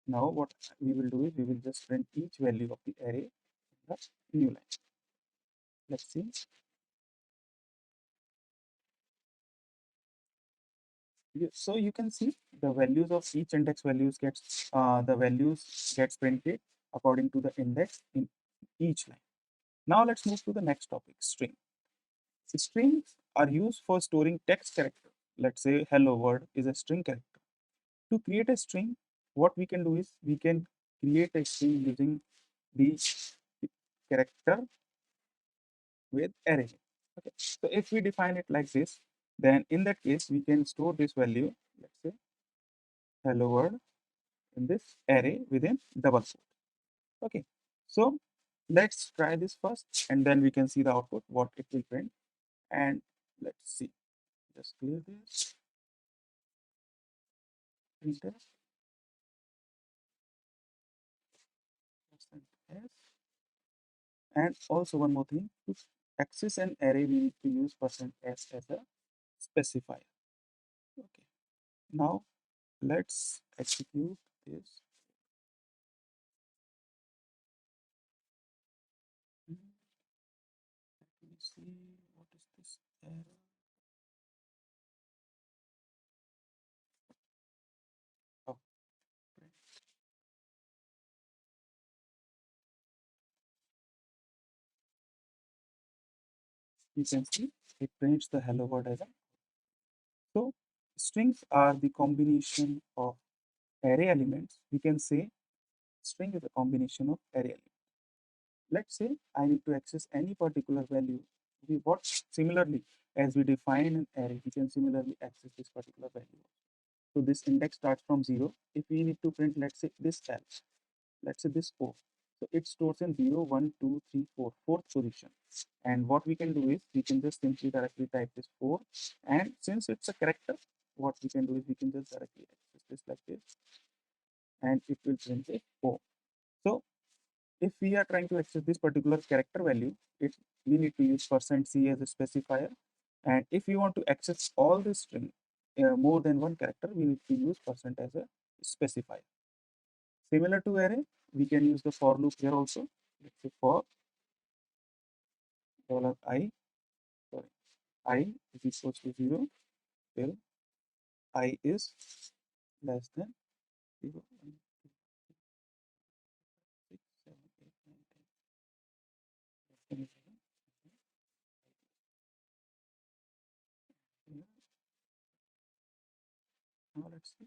Now what we will do is we will just print each value of the array in the new line. Let's see. So you can see the values of each index values gets the values gets printed according to the index in each line. Now let's move to the next topic, string. Strings are used for storing text character. Let's say hello world is a string character. To create a string, what we can do is we can create a string using the character with array. Okay. So if we define it like this, then in that case we can store this value, let's say hello world, in this array within double quote. Okay. So let's try this first and then we can see the output, what it will print. And let's see. Just clear this. Enter. S. And also one more thing, to access an array, we need to use %s as a specifier. Okay. Now let's execute this. Let me see what is this error. Oh, great. You can see it prints the hello world as a. So strings are the combination of array elements. We can say string is a combination of array elements. Let's say I need to access any particular value. What similarly, as we define an array, we can similarly access this particular value. So this index starts from 0. If we need to print, let's say this L, let's say this O. So it stores in 0, 1, 2, 3, 4, fourth position. And what we can do is we can just simply directly type this 4. And since it's a character, what we can do is we can just directly access this like this. And it will print a O. So if we are trying to access this particular character value, we need to use %c as a specifier. And if we want to access all this string more than one character, we need to use % as a specifier. Similar to array, we can use the for loop here also. Let's say for $i, sorry, I is equals to 0 till I is less than 0. 1, 2, 3, 6, 7, 8, 9, 10, 11, 12. Now let's see.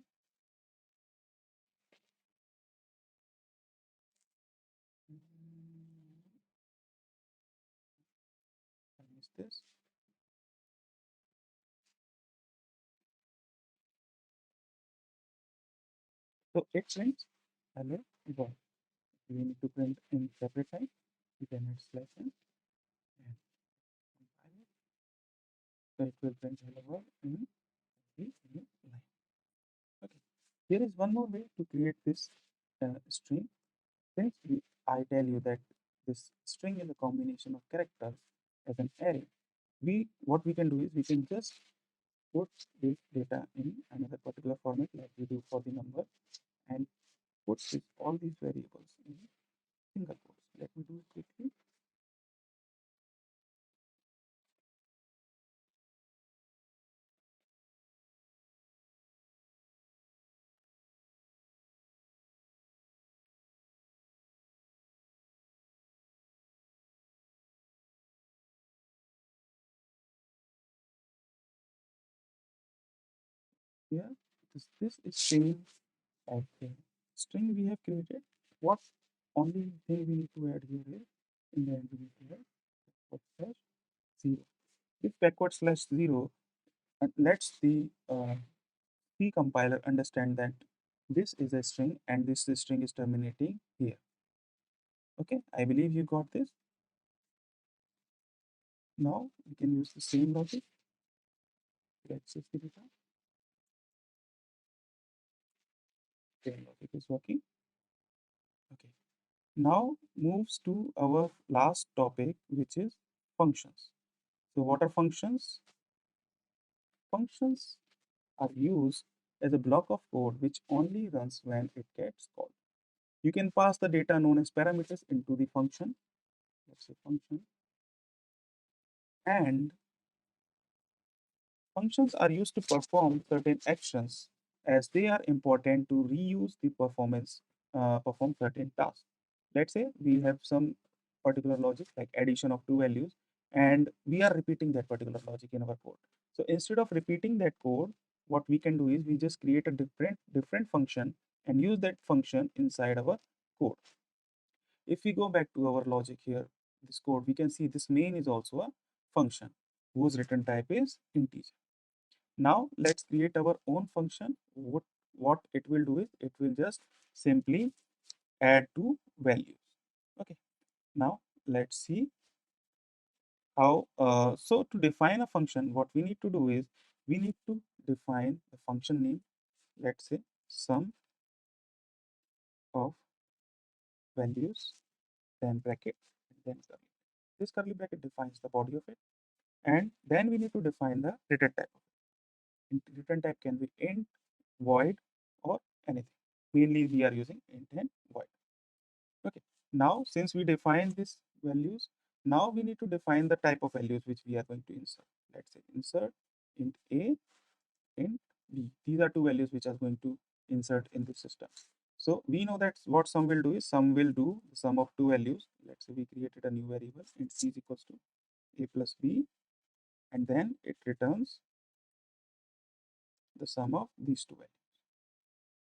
I missed this. So it prints hello world. We need to print in separate time. We can add slash n and compile it. So it will print hello world in the new line. Okay. Here is one more way to create this string. Since I tell you that this string is a combination of characters as an array, what we can do is we can just put this data in another particular format like we do for the number and put all these variables in single quotes. Let me do it quickly. Here, this is same as the string we have created. What only thing we need to add here is in the end we need to add backward slash 0. If backward slash 0 lets the C compiler understand that this is a string and this string is terminating here. Okay, I believe you got this. Now we can use the same logic to access the data. Same logic is working. Okay. Now moves to our last topic, which is functions. So what are functions? Functions are used as a block of code which only runs when it gets called. You can pass the data known as parameters into the function, let's say function, and functions are used to perform certain actions as they are important to reuse the perform certain tasks. Let's say we have some particular logic like addition of two values, and we are repeating that particular logic in our code. So instead of repeating that code, what we can do is we just create a different function and use that function inside our code. If we go back to our logic here, this code, we can see this main is also a function whose return type is integer. Now let's create our own function. What it will do is it will just simply add two values. Okay. Now let's see how. So to define a function, what we need to do is we need to define the function name. Let's say sum of values, then bracket, and then curly. This curly bracket defines the body of it, and then we need to define the return type. Return type can be int, void, or anything. Mainly we are using int and void. Okay. Now since we define these values, now we need to define the type of values which we are going to insert. Let's say insert int a, int b. These are two values which are going to insert in the system. So we know that what sum will do is sum will do the sum of two values. Let's say we created a new variable int c is equals to a plus b, and then it returns the sum of these two values.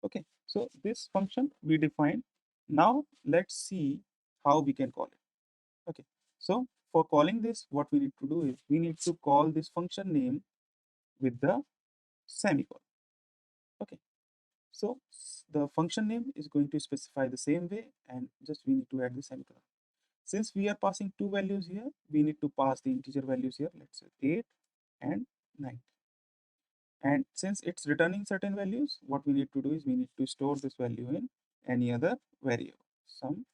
Okay, so this function we define. Now let's see how we can call it. Okay, so for calling this, what we need to do is we need to call this function name with the semicolon. Okay, so the function name is going to specify the same way, and just we need to add the semicolon. Since we are passing two values here, we need to pass the integer values here. Let's say 8 and 9. And since it's returning certain values, what we need to do is we need to store this value in any other variable, some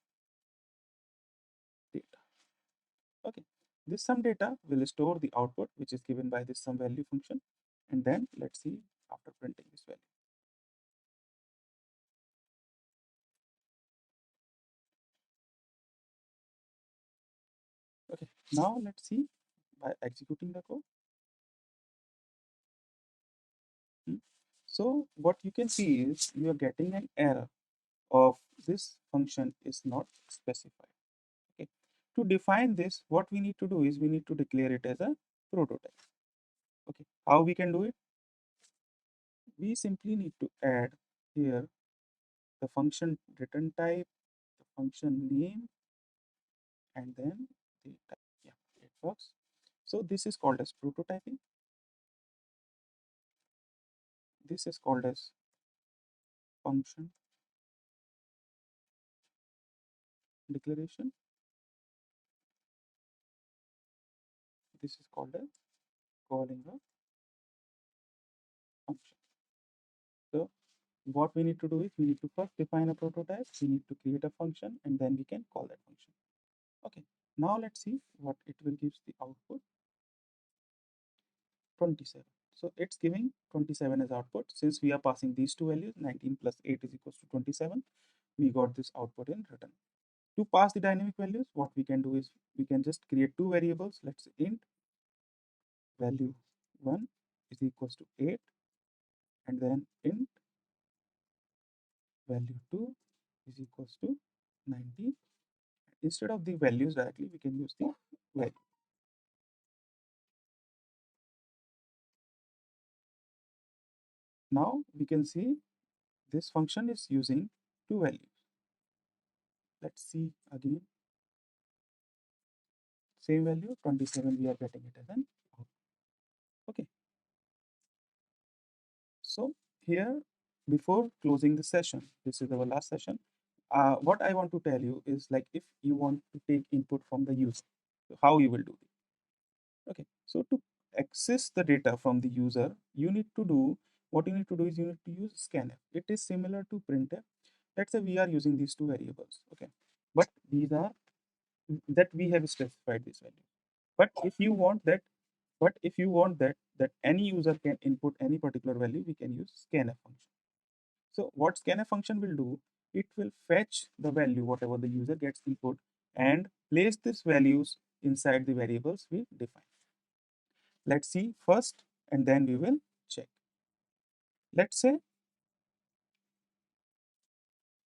data. Okay, this sum data will store the output which is given by this sum value function, and then let's see after printing this value. Okay, now let's see by executing the code. So what you can see is you are getting an error of this function is not specified. Okay, to define this, what we need to do is we need to declare it as a prototype. Okay, how we can do it? We simply need to add here the function return type, the function name, and then the type. Yeah, it works. So this is called as prototyping. This is called as function declaration. This is called as calling a function. So what we need to do is we need to first define a prototype, we need to create a function, and then we can call that function. Okay, now let's see what it will give the output. 27. So it's giving 27 as output. Since we are passing these two values, 19 plus 8 is equals to 27, we got this output in return. To pass the dynamic values, what we can do is we can just create two variables. Let's say int value 1 is equals to 8, and then int value 2 is equals to 90. Instead of the values directly, we can use the value. Now we can see this function is using two values. Let's see again. Same value 27, we are getting it as an output. Okay. So here, before closing the session, this is our last session. What I want to tell you is like if you want to take input from the user, so how you will do it. Okay, so to access the data from the user, you need to do what you need to do is you need to use scanf. It is similar to printf. Let's say we are using these two variables, okay, but these are that we have specified this value. But if you want that But if you want that any user can input any particular value, we can use scanf function. So what scanf function will do, it will fetch the value whatever the user gets input and place these values inside the variables we define. Let's see first and then we will check. Let's say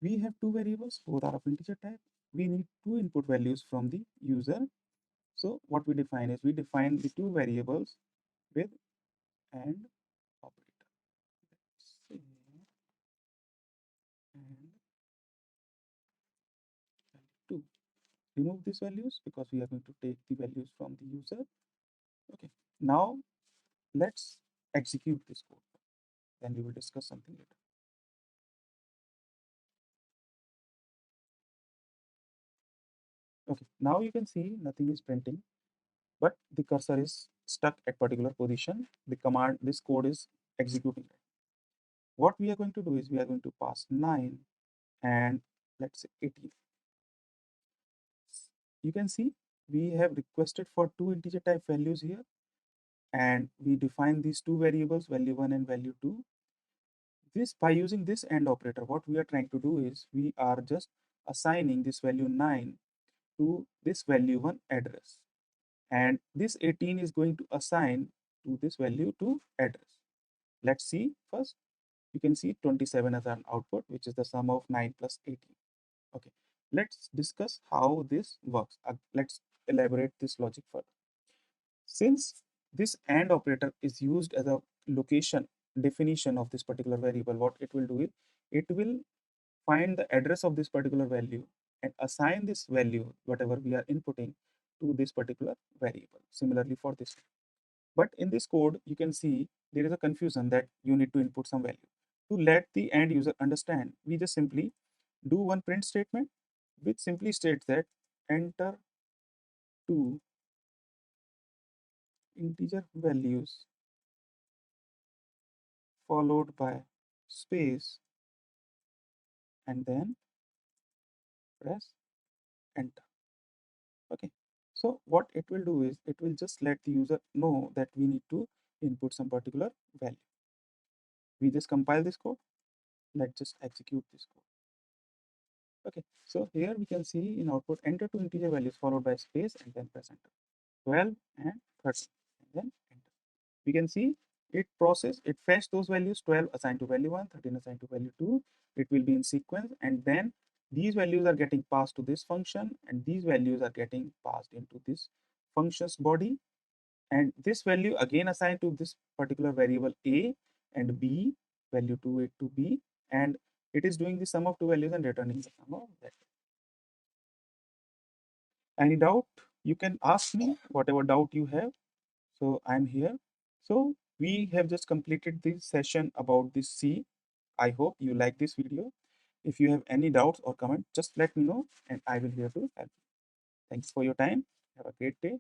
we have two variables, both are of integer type. We need two input values from the user. So what we define is we define the two variables with AND operator. Let's say AND value 2. Remove these values because we are going to take the values from the user. Okay. Now let's execute this code. Then we will discuss something later. Okay. Now you can see nothing is printing, but the cursor is stuck at particular position. The command, this code is executing. What we are going to do is we are going to pass 9 and let's say 18. You can see we have requested for two integer type values here, and we define these two variables, value 1 and value 2. This, by using this AND operator, what we are trying to do is we are just assigning this value 9 to this value 1 address, and this 18 is going to assign to this value 2 address. Let's see first. You can see 27 as an output, which is the sum of 9 plus 18. Okay, let's discuss how this works. Let's elaborate this logic further. Since this AND operator is used as a location definition of this particular variable, what it will do is it will find the address of this particular value and assign this value, whatever we are inputting, to this particular variable. Similarly for this. But in this code, you can see there is a confusion that you need to input some value. To let the end user understand, we just simply do one print statement which simply states that enter two integer values followed by space and then press enter. Okay. So what it will do is it will just let the user know that we need to input some particular value. We just compile this code. Let's just execute this code. Okay, so here we can see in output enter two integer values followed by space and then press enter. 12 and 13 and then enter. We can see it fetch those values, 12 assigned to value 1, 13 assigned to value 2. It will be in sequence, and then these values are getting passed to this function, and these values are getting passed into this function's body, and this value again assigned to this particular variable a and b, value 2 to b, and it is doing the sum of two values and returning the sum of that. Any doubt, you can ask me whatever doubt you have. So I'm here. So we have just completed this session about this C. I hope you like this video. If you have any doubts or comment, just let me know and I will be here to help you. Thanks for your time. Have a great day.